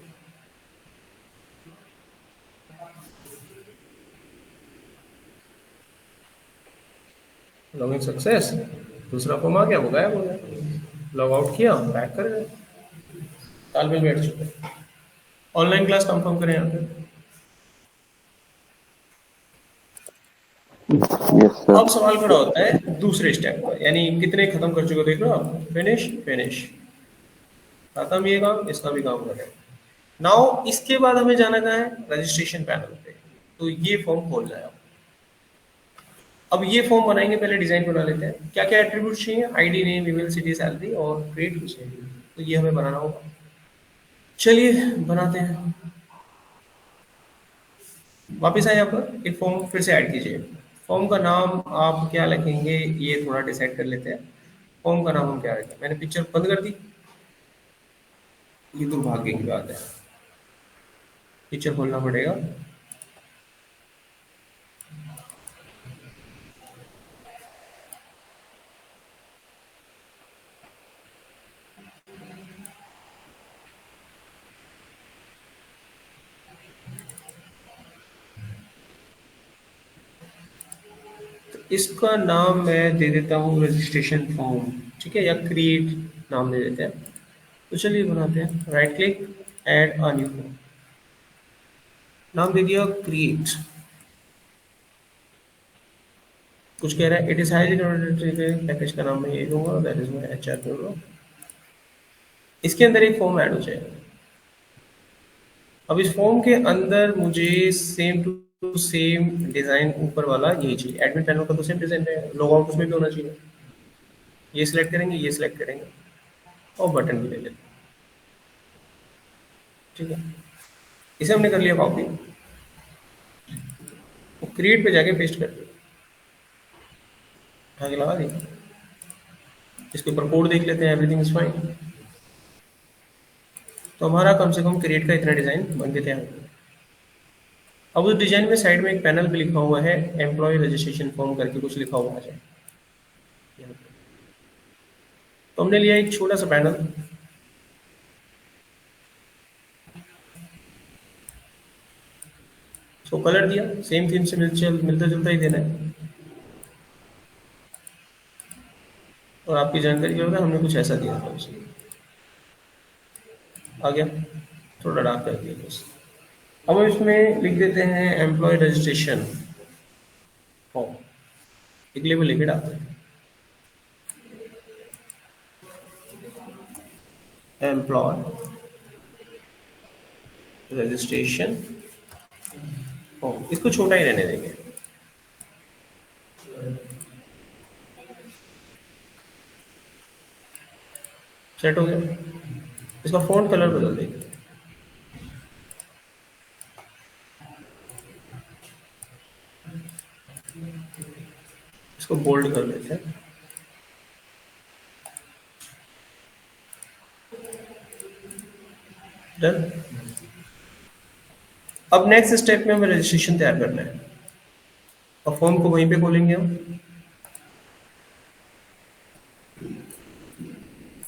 Speaker 1: लॉगिन सक्सेस, दूसरा फॉर्म आ गया, वो गायब हो गया। लॉग आउट किया, बैक कर गए, तालमेल बैठ चुका है। ऑनलाइन क्लास कंफर्म करें यहाँ पे।
Speaker 2: Yes sir.
Speaker 1: अब सवाल खड़ा होता है दूसरे स्टेप पर, यानी कितने खत्म कर चुके हो देख लो आप। फिनिश फिनिश, खत्म ये काम, इसका भी काम करें। नाउ इसके बाद हमें जाना कहाँ है, रजिस्ट्रेशन पैनल पे। तो ये फॉर्म खोलना है। अब ये फॉर्म बनाएंगे, पहले डिजाइन बना लेते हैं। क्या क्या एट्रीब्यूट चाहिए, ID, name, email, city, salary और क्रेडिट कुछ चाहिए, तो ये हमें बनाना होगा। चलिए बनाते हैं। वापस आए यहाँ पर, एक फॉर्म फिर से ऐड कीजिए। फॉर्म का नाम आप क्या लिखेंगे ये थोड़ा डिसाइड कर लेते हैं। फॉर्म का नाम हम क्या रखें, मैंने पिक्चर बंद कर दी, ये दुर्भाग्य की बात है। पिक्चर खोलना पड़ेगा। तो इसका नाम मैं दे देता हूँ रजिस्ट्रेशन फॉर्म, ठीक है, या क्रिएट नाम दे देते हैं। तो चलिए बनाते हैं। Right click, add a new form, नाम दे दिया क्रिएट। कुछ कह रहा है इट इज हाईली पैकेज का नाम मैं ये दूंगा, दैट इज माय एचआर दूंगा। इसके अंदर एक फॉर्म ऐड हो जाएगा। अब इस फॉर्म के अंदर मुझे सेम टू सेम डिजाइन ऊपर वाला यही चाहिए। एडमिन पैनल का तो सेम डिजाइन है, लॉग आउट उसमें भी होना चाहिए। ये सिलेक्ट करेंगे, ये सिलेक्ट करेंगे और बटन भी ले लेते हैं, ठीक है। इसे हमने कर लिया कॉपी, क्रिएट पे जाके पेस्ट कर दिया, आगे लगा दिया। इसके ऊपर कोड देख लेते हैं, एवरीथिंग इज फाइन। तो हमारा कम से कम क्रिएट का इतना डिजाइन बन के तैयार हो गया। अब उस डिजाइन में साइड में एक पैनल पे लिखा हुआ है एम्प्लॉय रजिस्ट्रेशन फॉर्म करके कुछ लिखा हुआ है। तो हमने लिया एक छोटा सा पैनल, उसको कलर दिया, सेम थीम से मिलता जुलता ही देना है। और आपकी जानकारी क्या होगा, हमने कुछ ऐसा दिया था उसे, आ गया, थोड़ा डार्क कर दिया बस। अब हम इसमें लिख देते हैं एम्प्लॉय रजिस्ट्रेशन फॉर्म, एक लेवल लेके डालते हैं एम्प्लॉय रजिस्ट्रेशन फॉर्म। इसको छोटा ही रहने देंगे। सेट हो गया। इसका फॉन्ट कलर बदल देंगे, इसको बोल्ड कर देते हैं। डन। अब नेक्स्ट स्टेप में हमें रजिस्ट्रेशन तैयार करना है और फॉर्म को वहीं पे खोलेंगे हम।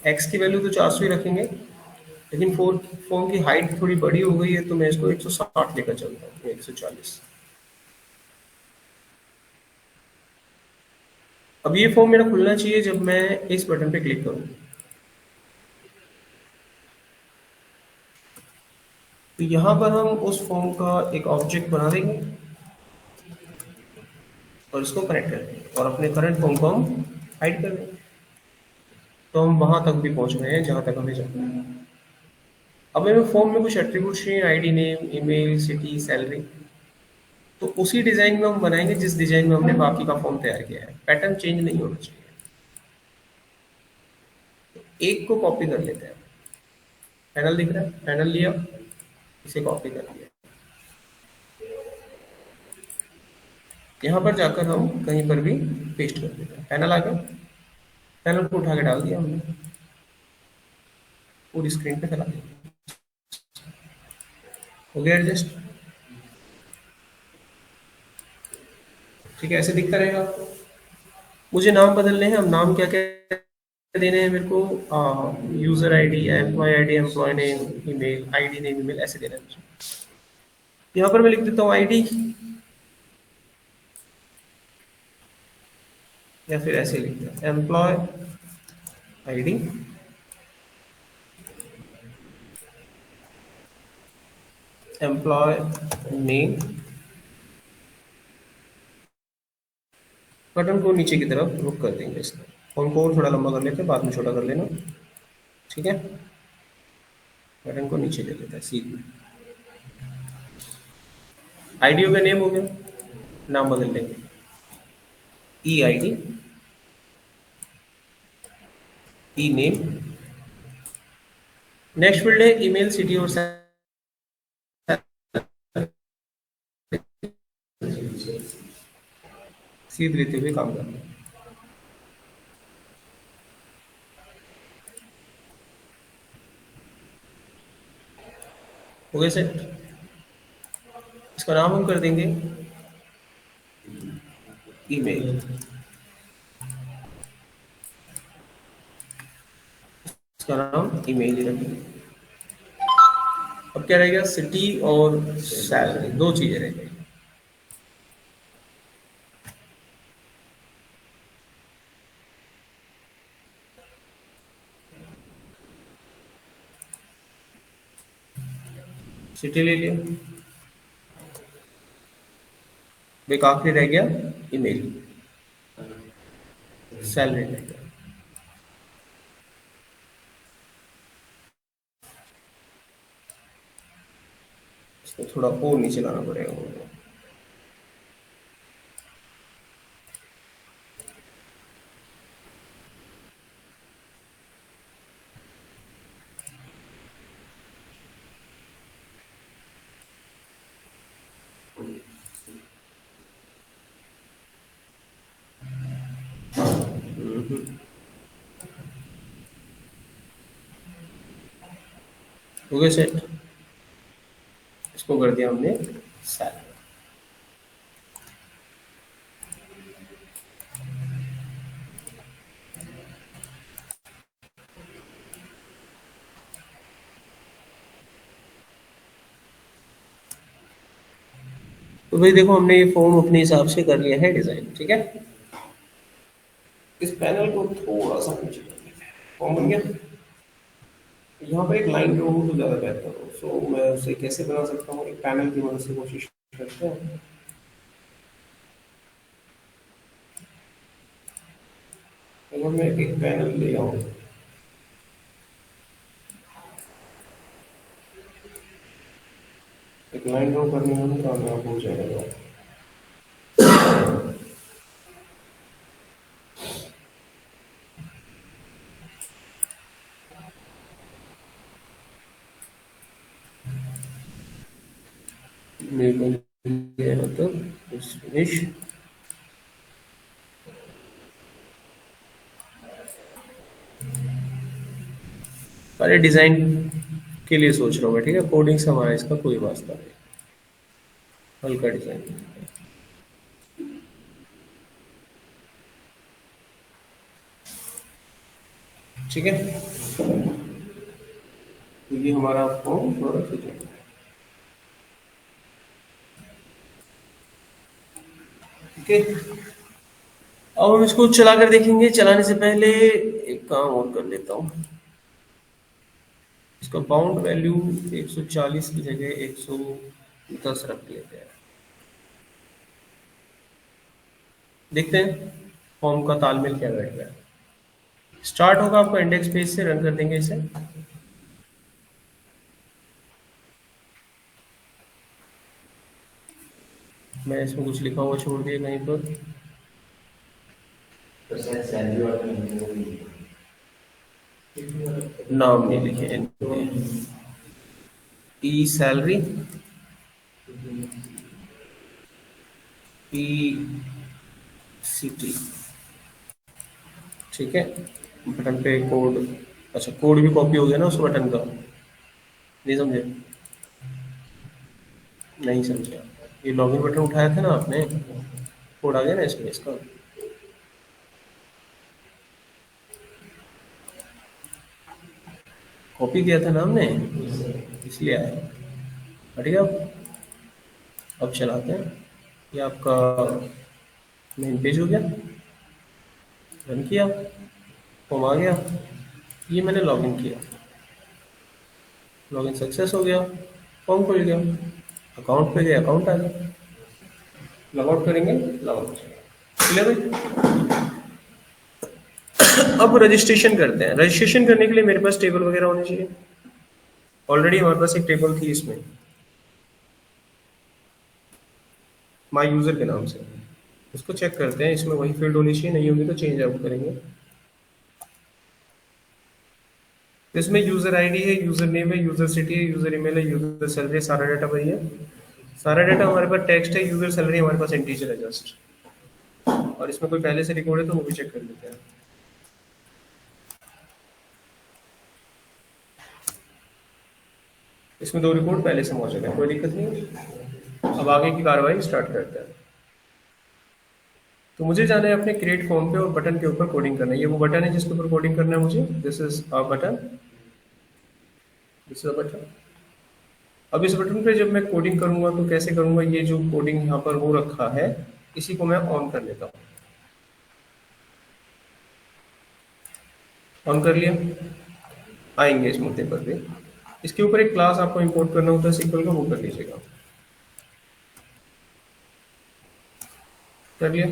Speaker 1: एक्स की वैल्यू तो 400 ही रखेंगे, लेकिन फॉर्म की हाइट थोड़ी बड़ी हो गई है तो मैं इसको 160 लेकर चलता हूँ, 140। अब ये फॉर्म मेरा खुलना चाहिए जब मैं इस बटन पे क्लिक करूँ। तो यहाँ पर हम उस फॉर्म का एक ऑब्जेक्ट बना देंगे और इसको कनेक्ट कर देंगे और अपने करंट फॉर्म को हम हाइड कर देंगे। तो हम वहां तक भी पहुंच गए हैं जहां तक हमें जाना है। अब हमें फॉर्म में कुछ एट्रीब्यूट्स चाहिए, ID, name, email, city, salary. तो उसी डिजाइन में हम बनाएंगे जिस डिजाइन में हमने बाकी का फॉर्म तैयार किया है। पैटर्न चेंज नहीं होना चाहिए। एक को कॉपी कर लेते हैं। पैनल दिख रहा है, पैनल लिया, इसे कॉपी कर लिया। यहाँ पर जाकर हम कहीं पर भी पेस्ट कर देते हैं। पैनल आ गया, पैनल को उठा के डाल दिया हमने, पूरी स्क्रीन पे फैला दिया। हो गया एडजस्ट। ठीक है, ऐसे दिखता रहेगा आपको। मुझे नाम बदलने हैं। अब नाम क्या क्या देने हैं मेरे को? User ID, employee ID, employee name, email, ID name, email, ऐसे देना है मुझे। यहाँ पर मैं लिख देता हूँ आईडी, या फिर ऐसे लिख देता हूँ employee ID, employee name. Button को नीचे की तरफ रुक कर देंगे इसका। फॉन्ट को और थोड़ा लंबा कर लेते हैं, बाद में छोटा कर लेना। ठीक है, बटन को नीचे ले लेते हैं सीधे। आईडी हो गया, नेम हो गया, नाम बदल लेंगे, ई आईडी, ई नेम। नेक्स्ट फील्ड है ईमेल, सिटी और सीध लेते हुए काम करना है। हो गया सेट। इसका नाम हम कर देंगे ईमेल। इसका नाम ईमेल ही रखेंगे। अब क्या रहेगा? सिटी और सैलरी, दो चीजें रह गई। सिटी ले लिया, एक आखिरी रह गया ईमेल, सैलरी रह गया। इसको थोड़ा और नीचे लाना पड़ेगा मुझे। हो गया सेट। इसको कर दिया हमने सैलरी। तो भाई देखो, हमने ये फॉर्म अपने हिसाब से कर लिया है डिजाइन। ठीक है, इस पैनल को थोड़ा सा नीचे कर देते हैं। फॉर्म बन गया। यहाँ पर एक लाइन ड्रॉ हो तो ज़्यादा बेहतर हो। सो मैं उसे कैसे बना सकता हूँ? एक पैनल की मदद से कोशिश करते हैं। अगर मैं एक पैनल ले आऊँ, एक लाइन ड्रॉ करने में कामयाब हो जाएगा। मेरे को ये मतलब फिनिश। अरे डिजाइन के लिए सोच रहा हूँ मैं। ठीक है, कोडिंग से हमारा इसका कोई वास्ता नहीं। हल्का डिजाइन। ठीक है, तो ये हमारा फॉर्म थोड़ा ठीक है। ओके, अब हम इसको चला कर देखेंगे। चलाने से पहले एक काम और कर लेता हूँ। इसका बाउंड वैल्यू 140 की जगह 110 रख लेते हैं। देखते हैं फॉर्म का तालमेल क्या बैठ गया। स्टार्ट होगा आपका इंडेक्स पेज से, रन कर देंगे इसे। मैं इसमें कुछ लिखा हुआ छोड़ दिया कहीं पर। नाम नहीं लिखे, ई सैलरी, ई सिटी, ठीक है। बटन पे कोड, अच्छा कोड भी कॉपी हो गया ना उस बटन का, नहीं समझे? नहीं समझा। ये लॉगिन बटन उठाया था ना आपने, कोड आ गया ना इसमें इसका। कॉपी किया था ना हमने, इसलिए आया। हट गया। अब चलाते हैं। ये आपका मेन पेज हो गया, रन किया, फॉर्म आ गया। ये मैंने लॉगिन किया, लॉगिन सक्सेस हो गया, फॉर्म खुल गया, अकाउंट पे गए, अकाउंट आ गया। लॉग आउट करेंगे, लॉग आउट। क्लियर है? अब रजिस्ट्रेशन करते हैं। रजिस्ट्रेशन करने के लिए मेरे पास टेबल वगैरह होनी चाहिए। ऑलरेडी हमारे पास एक टेबल थी इसमें, माई यूजर के नाम से। इसको चेक करते हैं, इसमें वही फील्ड होनी चाहिए, नहीं होगी तो चेंज आउट करेंगे। इसमें यूजर आईडी है, यूजर नेम है, यूजर सिटी है, यूजर ईमेल है, यूजर सैलरी, सारा डाटा वही है। सारा डाटा हमारे पास टेक्स्ट है, यूजर सैलरी हमारे पास इंटीजर है जस्ट। और इसमें कोई पहले से रिकॉर्ड है तो वो भी चेक कर लेते हैं। इसमें 2 रिकॉर्ड पहले से मौजूद है, कोई दिक्कत नहीं। अब आगे की कार्रवाई स्टार्ट करते हैं। तो मुझे जाना है अपने क्रिएट फॉर्म पे और बटन के ऊपर कोडिंग करना है। ये वो बटन है जिसके ऊपर कोडिंग करना है मुझे। This is a button, this is a button. अब इस बटन पे जब मैं कोडिंग करूंगा तो कैसे करूंगा? ये जो कोडिंग यहाँ पर वो रखा है, इसी को मैं ऑन कर लेता हूँ। ऑन कर लिया। आएंगे इस मुद्दे पर भी। इसके ऊपर एक क्लास आपको इंपोर्ट करना होता है सिक्वल का, वो कर लीजिएगा। कर लिया।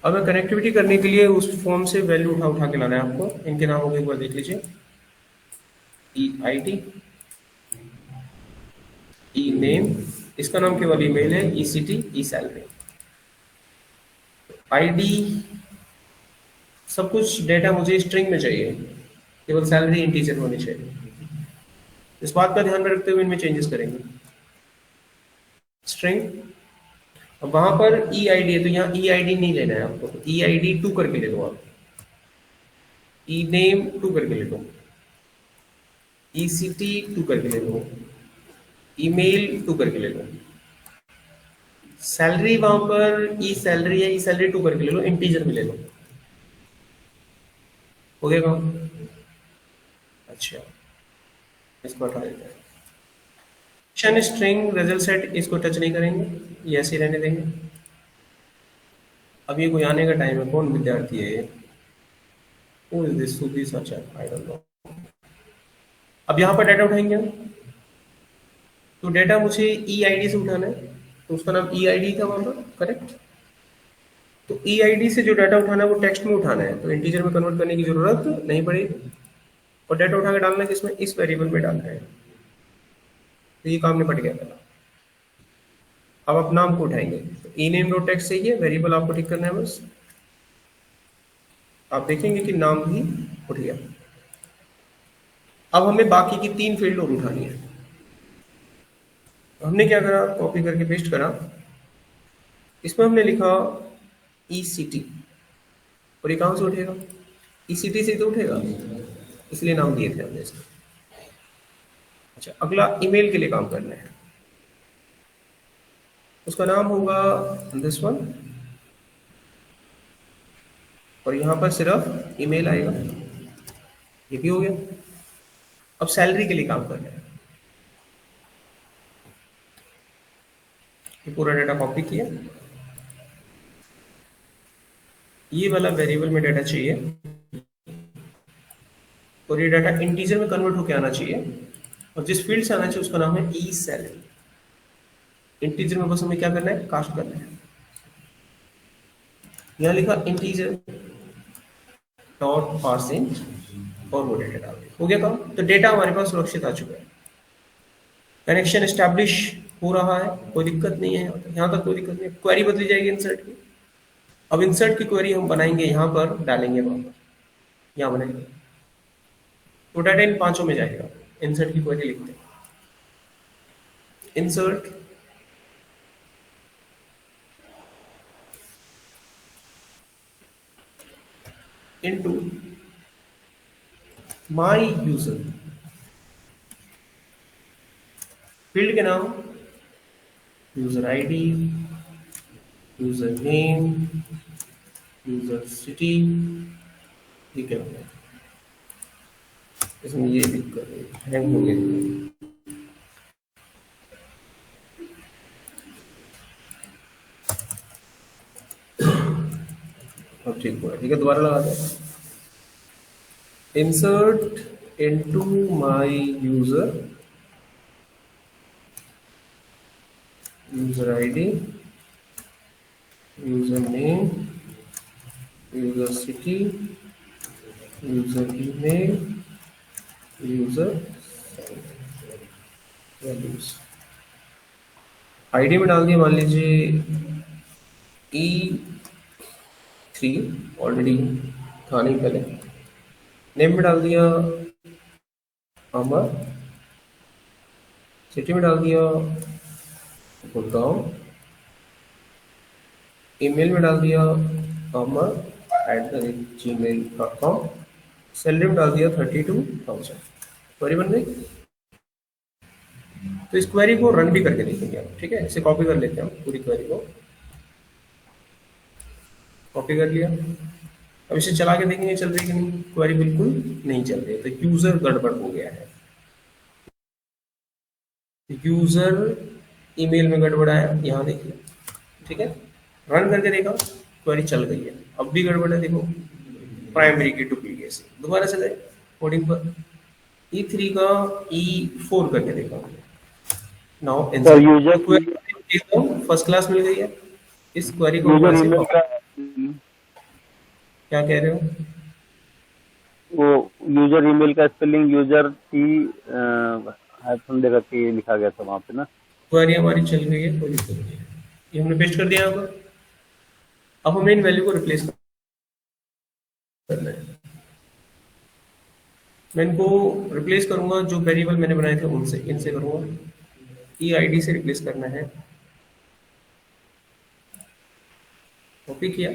Speaker 1: अब मैं कनेक्टिविटी करने के लिए उस फॉर्म से वैल्यू उठा उठा के लाना है आपको। इनके नाम को एक बार देख लीजिए। ई आई टी, ई नेम, इसका नाम केवल ईमेल है, ई सी टी, ई सैलरी, आईडी, सब कुछ डेटा मुझे स्ट्रिंग में चाहिए, केवल सैलरी इंटीजर होनी चाहिए। इस बात का ध्यान में रखते हुए इनमें चेंजेस करेंगे। स्ट्रिंग, अब वहां पर ई आई डी है तो यहाँ ई आई डी नहीं लेना है आपको, ई आई डी 2 करके ले लो आप। ई नेम 2 करके ले लो, ई सी टी 2 करके ले लो, ईमेल 2 करके ले लो। सैलरी वहां पर ई सैलरी है, ई सैलरी 2 करके ले लो, इंटीजर में ले लो। हो गया काम? अच्छा, इसको हटा देते हैं। फंक्शन स्ट्रिंग रिजल्ट सेट, इसको टच नहीं करेंगे, ये ऐसे ही रहने देंगे। अब ये कोई आने का टाइम है, कौन विद्यार्थी है ये? Who is this Subi Sacha? I don't know. अब यहाँ पर डाटा उठाएंगे हम। तो डाटा मुझे ई आई डी से उठाना है, तो उसका नाम ई आई डी था वहां पर, करेक्ट? तो ई आई डी से जो डाटा उठाना है वो टेक्स्ट में उठाना है, तो इंटीजर में कन्वर्ट करने की जरूरत नहीं पड़ेगी। और डाटा उठा के डालना है किसमें? इस वेरिएबल में डालना है। तो ये काम निपट गया पहला। अब आप नाम को उठाएंगे, तो ई नेम डॉट टेक्स्ट से ही है, वेरिएबल आपको ठीक करना है बस। आप देखेंगे कि नाम भी उठ गया। अब हमें बाकी की 3 फील्ड और उठानी है। हमने क्या करा? कॉपी करके पेस्ट करा। इसमें हमने लिखा ई सी टी, और ये कहाँ से उठेगा? ई सी टी से तो उठेगा, इसलिए नाम दिए थे हमने इसको। अच्छा, अगला ईमेल के लिए काम करना है। उसका नाम होगा दिस वन, और यहाँ पर सिर्फ ईमेल आएगा। ये भी हो गया। अब सैलरी के लिए काम करना है। ये पूरा डाटा कॉपी किया, ये वाला वेरिएबल में डाटा चाहिए और ये डाटा इंटीजर में कन्वर्ट होकर आना चाहिए और जिस फील्ड से आना चाहिए उसका नाम है ई सैलरी। इंटीजर में बस हमें क्या करना है, कास्ट करना है। यहाँ लिखा इंटीजर डॉट पार्सिंग और वो डेटा डाल दिया, हो गया काम। तो डेटा हमारे पास सुरक्षित आ चुका है, कनेक्शन एस्टैब्लिश हो रहा है, कोई दिक्कत नहीं है। यहाँ तक कोई दिक्कत नहीं है। क्वेरी बदली जाएगी इंसर्ट की। अब इंसर्ट की क्वेरी हम बनाएंगे, यहाँ पर डालेंगे, वहां पर यहाँ बनाएंगे तो डाटा इन पांचों में जाएगा। इंसर्ट की क्वेरी लिखते हैं, insert into my user, field के नाम user ID, user name, user city, ठीक है। इसमें ये दिक्कत है, हैंग हो गया। अब ठीक हुआ, ठीक है, दोबारा लगा दो। Insert into my user, user ID, user name, user city, user email, user values. ID में डाल दिया मान लीजिए E3, ऑलरेडी था नहीं पहले। नेम में डाल दिया अमर, सिटी में डाल दिया गुड़गांव, ईमेल में डाल दिया amar@gmail.com, सैलरी में डाल दिया 32,000। क्वेरी बन गई। तो इस क्वेरी को रन भी करके देखेंगे हम, ठीक है। इसे कॉपी कर लेते हैं हम, पूरी क्वेरी को कॉपी कर लिया। अब इसे चला के देखेंगे चल रही कि नहीं। क्वेरी बिल्कुल नहीं चल रही है, तो यूजर गड़बड़ हो गया है। यूजर ईमेल में गड़बड़ आया, यहाँ देखिए, ठीक है। रन करके देखा, क्वेरी चल गई है। अब भी गड़बड़ है, देखो, प्राइमरी की डुप्लीकेसी। दोबारा से जाए कोडिंग पर, E3 का E4 करके देखा, नाउ फर्स्ट क्लास मिल गई है। इस क्वेरी को क्या कह रहे हो?
Speaker 2: वो यूजर ईमेल का स्पेलिंग यूजर टी हाइफन दे करके लिखा गया था वहां पे ना।
Speaker 1: क्वेरी हमारी चल गई है, कोई दिक्कत नहीं है। ये हमने पेस्ट कर दिया यहाँ पर। अब हमें इन वैल्यू को रिप्लेस करना है। मैं इनको रिप्लेस करूंगा, जो वेरिएबल मैंने बनाए थे उनसे, इनसे करूंगा। ई आईडी से रिप्लेस करना है, कॉपी किया,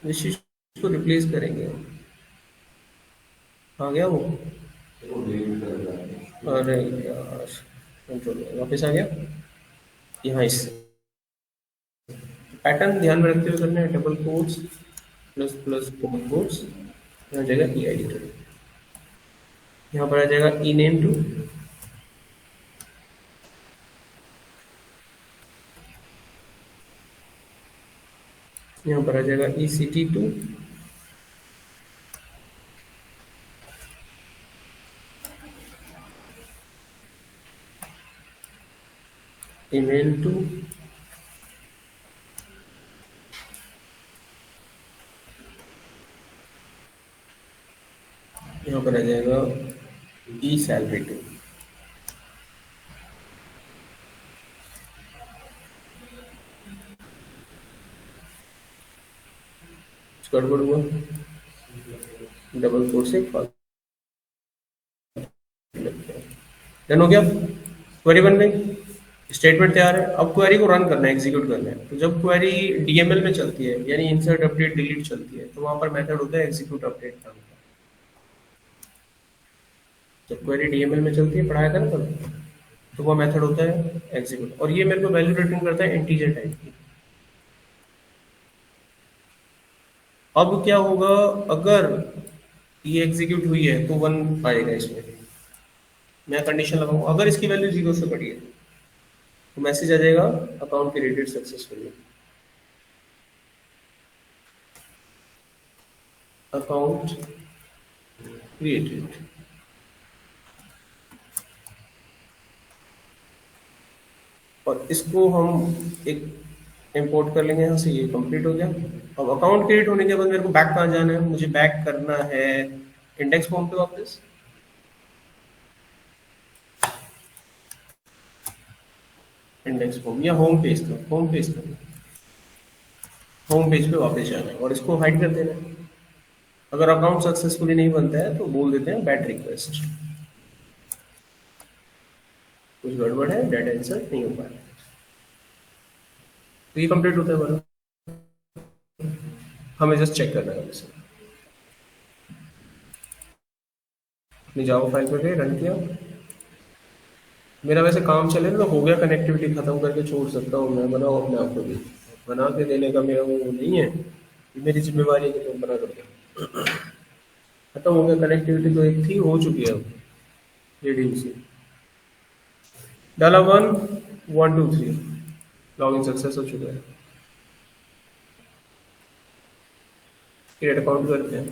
Speaker 1: इस चीज को रिप्लेस करेंगे। आ गया वो, अरे यार, कंट्रोल वापस आ गया। यहाँ इससे पैटर्न ध्यान में रखते हुए करना है। Double quotes plus plus double quotes, यहाँ जाएगा ई आई डी, यहाँ पर आ जाएगा ई नेम टू, यहाँ पर आ जाएगा E C T to, email to, यहाँ पर आ जाएगा ई सैलरी टू। गड़बड़ हुआ, डबल कोट से डन हो गया। क्वेरी बन गई, स्टेटमेंट तैयार है। अब क्वेरी को रन करना है, एग्जीक्यूट करना है। तो जब क्वेरी डीएमएल में चलती है, यानी इंसर्ट अपडेट डिलीट चलती है, तो वहां पर मेथड होता है एग्जीक्यूट अपडेट नाम का। जब क्वेरी डीएमएल में चलती है, पढ़ाया था ना कल, तो वो मेथड होता है एग्जीक्यूट। और ये मेरे को वैल्यू रिटर्न करता है इंटीजर टाइप की। अब क्या होगा, अगर ये एग्जीक्यूट हुई है तो 1 आएगा इसमें। मैं कंडीशन लगाऊंगा, अगर इसकी वैल्यू 0 से बड़ी है तो मैसेज आ जाएगा account created successfully. Account created, और इसको हम एक इंपोर्ट कर लेंगे यहाँ से। ये कंप्लीट हो गया। अब अकाउंट क्रिएट होने के बाद मेरे को बैक कहाँ जाना है? मुझे बैक करना है इंडेक्स फॉर्म पे वापस। इंडेक्स फॉर्म या होम पेज का, होम पेज का, होम पेज पे वापस जाना है और इसको हाइड कर देना है। अगर अकाउंट सक्सेसफुली नहीं बनता है तो बोल देते हैं बैट रिक्वेस्ट, कुछ गड़बड़ है, डाटा इंसर्ट नहीं हो पाया। तो ये कंप्लीट होता है हमारा। हमें जस्ट चेक करना है इसे। अपनी जावा फाइल पे गए, रन किया। मेरा वैसे काम चले तो हो गया, कनेक्टिविटी खत्म करके छोड़ सकता हूँ मैं, बनाओ अपने आप को भी। बना के देने का मेरा वो नहीं है, ये मेरी जिम्मेवारी है कि तुम बना कर दो। खत्म हो गया, कनेक्टिविटी तो एक थी, हो चुकी है अब एडीसी। डाला 1 1 2 3, लॉगिन सक्सेस हो चुका है। क्रिएट अकाउंट करते हैं,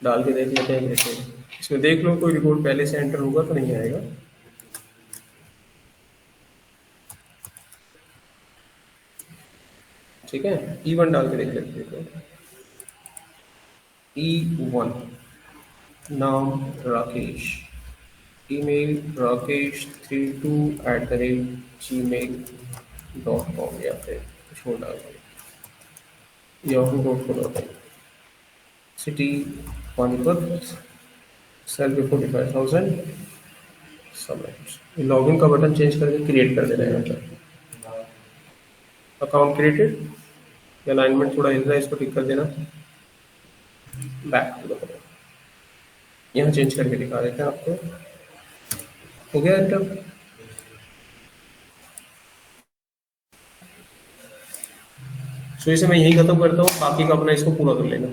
Speaker 1: डाल के देख लेते हैं कैसे। इसमें देख लो कोई रिकॉर्ड पहले से एंटर होगा तो नहीं आएगा। ठीक है, E1 डाल के देख लेते हैं। E1 नाम राकेश, ईमेल rakesh32@gmail.com या फिर कुछ और डाल दें, yahoo.co.in। City Panipat, salary 45,000। Submit. Login का बटन चेंज करके क्रिएट कर देना है मतलब। अकाउंट क्रिएटेड, अलाइनमेंट थोड़ा हिल रहा है, इसको ठीक कर देना। बैक टू द बटन, यहाँ चेंज करके दिखा देते हैं आपको। हो गया एंटर। सो इसे मैं यही खत्म करता हूँ, बाकी का अपना इसको पूरा कर लेना।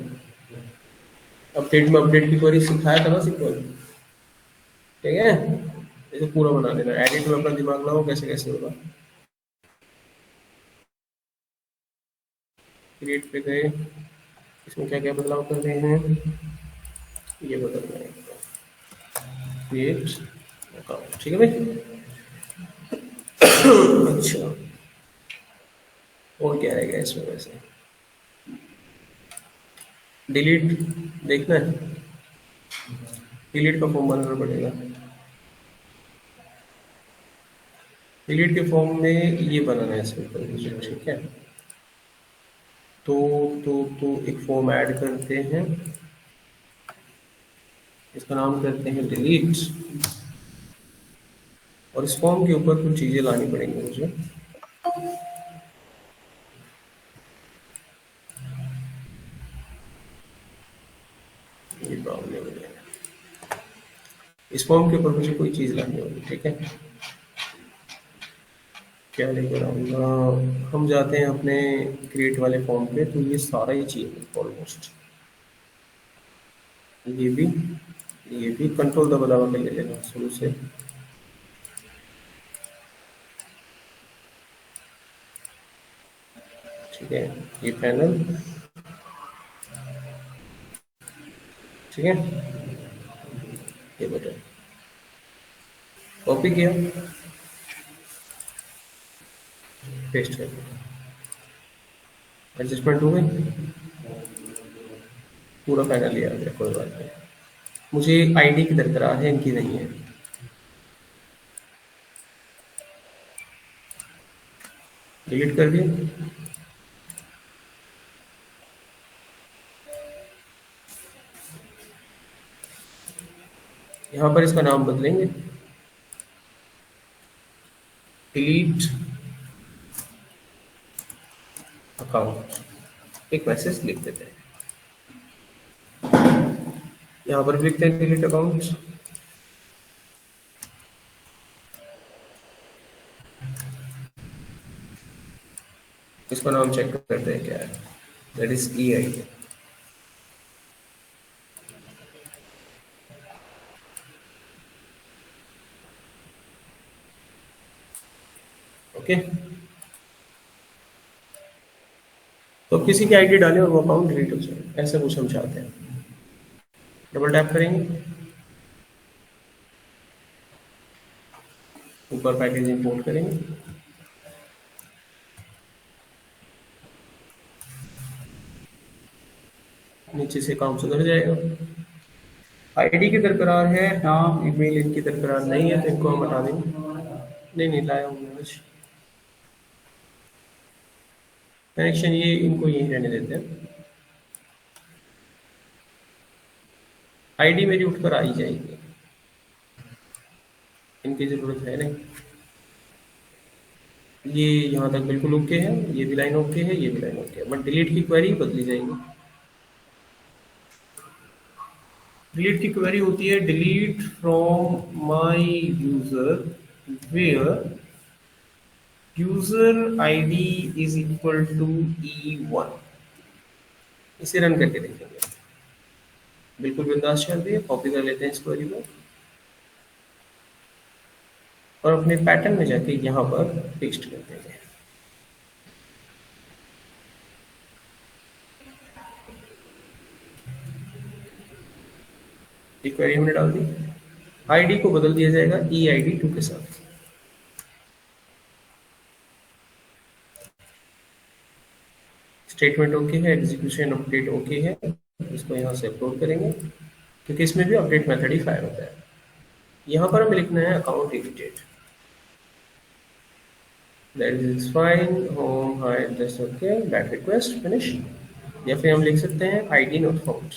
Speaker 1: अपडेट में अपडेट की क्वेरी सिखाया था ना सिक्वल, ठीक है। इसे पूरा बना देना, एडिट में अपना दिमाग लगाओ कैसे कैसे होगा। क्रिएट पे गए, इसमें क्या क्या बदलाव कर रहे हैं, ये बदल रहे हैं। क्रिएट अकाउंट, ठीक है भाई। अच्छा, और क्या रहेगा इसमें वैसे? डिलीट देखना है, डिलीट का फॉर्म बनाना पड़ेगा। डिलीट के फॉर्म में ये बनाना है सिंपल मुझे, ठीक है। तो एक फॉर्म ऐड करते हैं, इसका नाम करते हैं डिलीट, और इस फॉर्म के ऊपर कुछ चीजें लानी पड़ेंगी मुझे। ये प्रॉब्लम है, इस फॉर्म के ऊपर मुझे कोई चीज लानी होगी, ठीक है। क्या लेकर आऊंगा? हम जाते हैं अपने क्रिएट वाले फॉर्म पे, तो ये सारा ही चाहिए ऑलमोस्ट। ये भी, ये भी कंट्रोल दबा दबा के ले लेना शुरू से। ठीक है, ये पैनल, ठीक है, ये बटन कॉपी किया, पेस्ट कर दिया। एडजस्टमेंट हो गई, पूरा पैनल लिया गया, कोई बात नहीं। मुझे आईडी की दरकार है, इनकी नहीं है। डिलीट कर दिया। यहाँ पर इसका नाम बदलेंगे, डिलीट अकाउंट, एक मैसेज लिख देते हैं। यहाँ पर भी लिखते हैं डिलीट अकाउंट। इसका नाम चेक करते हैं क्या है, that is E I. Okay, तो किसी की आईडी डालें और वो अकाउंट डिलीट हो जाए, ऐसा कुछ हम चाहते हैं। डबल टैप करेंगे, ऊपर पैकेज इंपोर्ट करेंगे, नीचे से काम सुधर जाएगा। आईडी की दरकरार है, हाँ ईमेल इनकी दरकरार नहीं है, तो इनको हम हटा देंगे। नहीं लाया हूँ मैं आज कनेक्शन, ये इनको यहीं रहने देते हैं। आईडी मेरी उठकर आ ही जाएगी, इनकी जरूरत है नहीं। ये यहाँ तक बिल्कुल ओके है, ये भी लाइन ओके है, ये भी लाइन ओके है, बट डिलीट की क्वेरी बदली जाएगी। डिलीट की क्वेरी होती है delete from my user where user ID is equal to E1। इसे रन करके देखेंगे, बिल्कुल बिंदास चल रही है। कॉपी कर लेते हैं इस क्वेरी को और अपने पैटर्न में जाके यहाँ पर पेस्ट कर देंगे। क्वेरी हमने डाल दी, आईडी को बदल दिया जाएगा EID2 के साथ। स्टेटमेंट ओके है, एग्जीक्यूशन अपडेट ओके है, इसको यहाँ से अपलोड करेंगे क्योंकि इसमें भी अपडेट मेथड ही फायर होता है। यहाँ पर हमें लिखना है account deleted, that is fine, home high address okay, back request finish. या फिर हम लिख सकते हैं ID not found.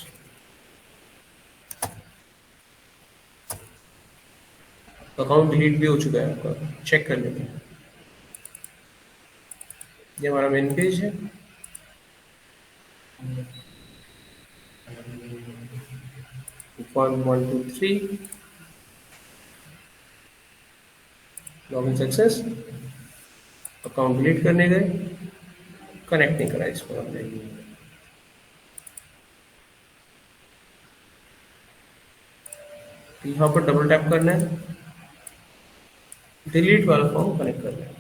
Speaker 1: Account delete भी हो चुका है आपका, चेक कर लेते हैं। ये हमारा मेन पेज है, one two three, login success. Account delete करने गए, कनेक्ट नहीं करा इसको हमने। यहाँ पर डबल टैप करना है, डिलीट वाला फॉर्म कनेक्ट करना है।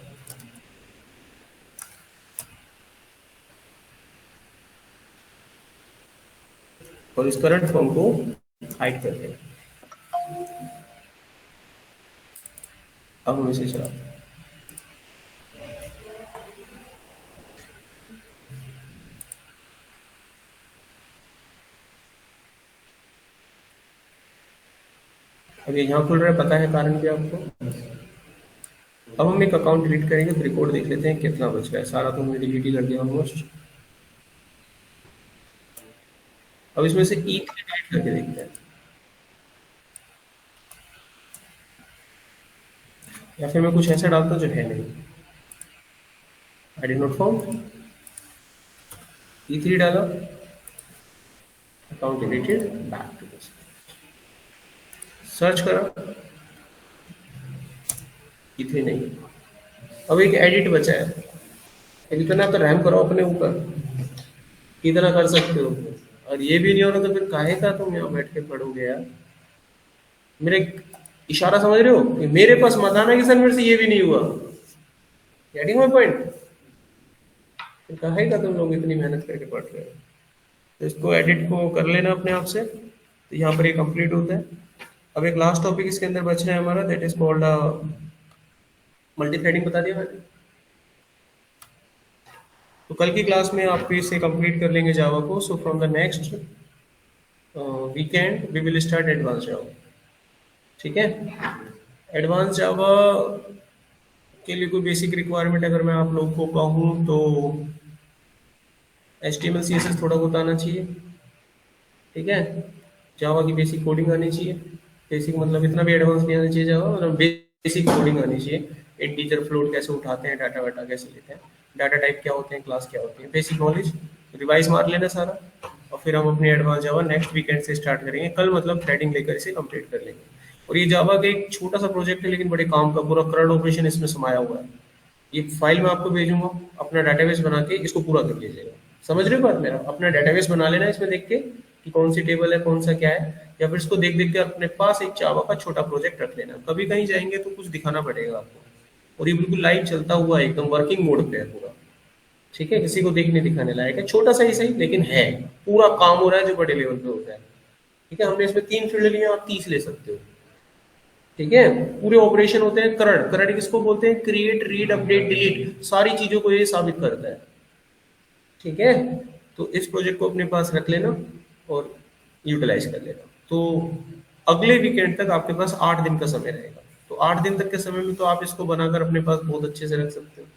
Speaker 1: और इस करंट फॉर्म को हाइड कर दें। अब हम इसे चलाते हैं। अब ये यहाँ खुल रहा है, पता है कारण क्या आपको। अब हम एक अकाउंट डिलीट करेंगे तो रिकॉर्ड देख लेते हैं कितना बच रहा है। सारा तो हमने डिलीट ही कर दिया ऑलमोस्ट। अब इसमें से E3 डिलीट करके देखते हैं, या फिर मैं कुछ ऐसा डालता जो है नहीं। I did not found, E3 डाला, account deleted, back to this. Search करा, E3 नहीं। अब एक एडिट बचा है, इतना तो रैम करो अपने ऊपर, कितना कर सकते हो। और ये भी नहीं होना तो फिर काहे का तुम यहाँ बैठ के पढ़ोगे यार। मेरे इशारा समझ रहे हो कि मेरे पास मत आना कि सर मेरे से ये भी नहीं हुआ। Getting my point. फिर काहे का तुम लोग इतनी मेहनत करके पढ़ रहे हो। तो इसको एडिट को कर लेना अपने आप से। तो यहाँ पर ये कंप्लीट होता है। अब एक लास्ट टॉपिक इसके अंदर बच रहा है हमारा, that is called multi threading. बता दिया मैंने। तो कल की क्लास में आप इसे कंप्लीट कर लेंगे जावा को। So from the next weekend we will start advance Java. ठीक है। एडवांस जावा के लिए कोई बेसिक रिक्वायरमेंट अगर मैं आप लोग को कहूँ तो HTML CSS थोड़ा बहुत आना चाहिए। ठीक है। जावा की बेसिक कोडिंग आनी चाहिए। बेसिक मतलब इतना भी एडवांस नहीं आना चाहिए जावा, मतलब बेसिक कोडिंग आनी चाहिए। इंटीजर फ्लोट कैसे उठाते हैं, डाटा वाटा कैसे लेते हैं, डाटा टाइप क्या होते हैं, क्लास क्या होती है, बेसिक नॉलेज रिवाइज मार लेना सारा। और फिर हम अपने एडवांस जावा नेक्स्ट वीकेंड से स्टार्ट करेंगे। कल मतलब थ्रेडिंग लेकर इसे कंप्लीट कर लेंगे। और ये जावा का एक छोटा सा प्रोजेक्ट है लेकिन बड़े काम का, पूरा करंट ऑपरेशन इसमें समाया हुआ है। ये फाइल मैं आपको भेजूंगा, अपना डाटाबेस बना के इसको पूरा कर लीजिएगा। समझ रहे हो बात मेरा। अपना डाटाबेस बना लेना इसमें देख के कि कौन सी टेबल है, कौन सा क्या है, या फिर इसको देख देख के अपने पास एक जावा का छोटा प्रोजेक्ट रख लेना। कभी कहीं जाएंगे तो कुछ दिखाना पड़ेगा आपको। और ये बिल्कुल लाइव चलता हुआ एकदम वर्किंग मोड पे है पूरा। ठीक है, किसी को देखने दिखाने लायक है, छोटा सा ही सही लेकिन है, पूरा काम हो रहा है जो बड़े लेवल पे होता है। ठीक है, हमने इसमें 3 फील्ड लिए, आप 30 ले सकते हो। ठीक है, पूरे ऑपरेशन होते हैं करंट, करंट किसको बोलते हैं, क्रिएट रीड अपडेट डिलीट, सारी चीजों को ये साबित करता है। ठीक है, तो इस प्रोजेक्ट को अपने पास रख लेना और यूटिलाइज कर लेना। तो अगले वीकेंड तक आपके पास 8 दिन का समय रहेगा, तो 8 दिन तक के समय में तो आप इसको बनाकर अपने पास बहुत अच्छे से रख सकते हो।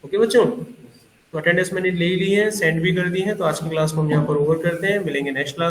Speaker 1: ओके बच्चों, तो अटेंडेंस मैंने ले ली है, सेंड भी कर दी है, तो आज की क्लास को हम यहाँ पर ओवर करते हैं, मिलेंगे नेक्स्ट क्लास।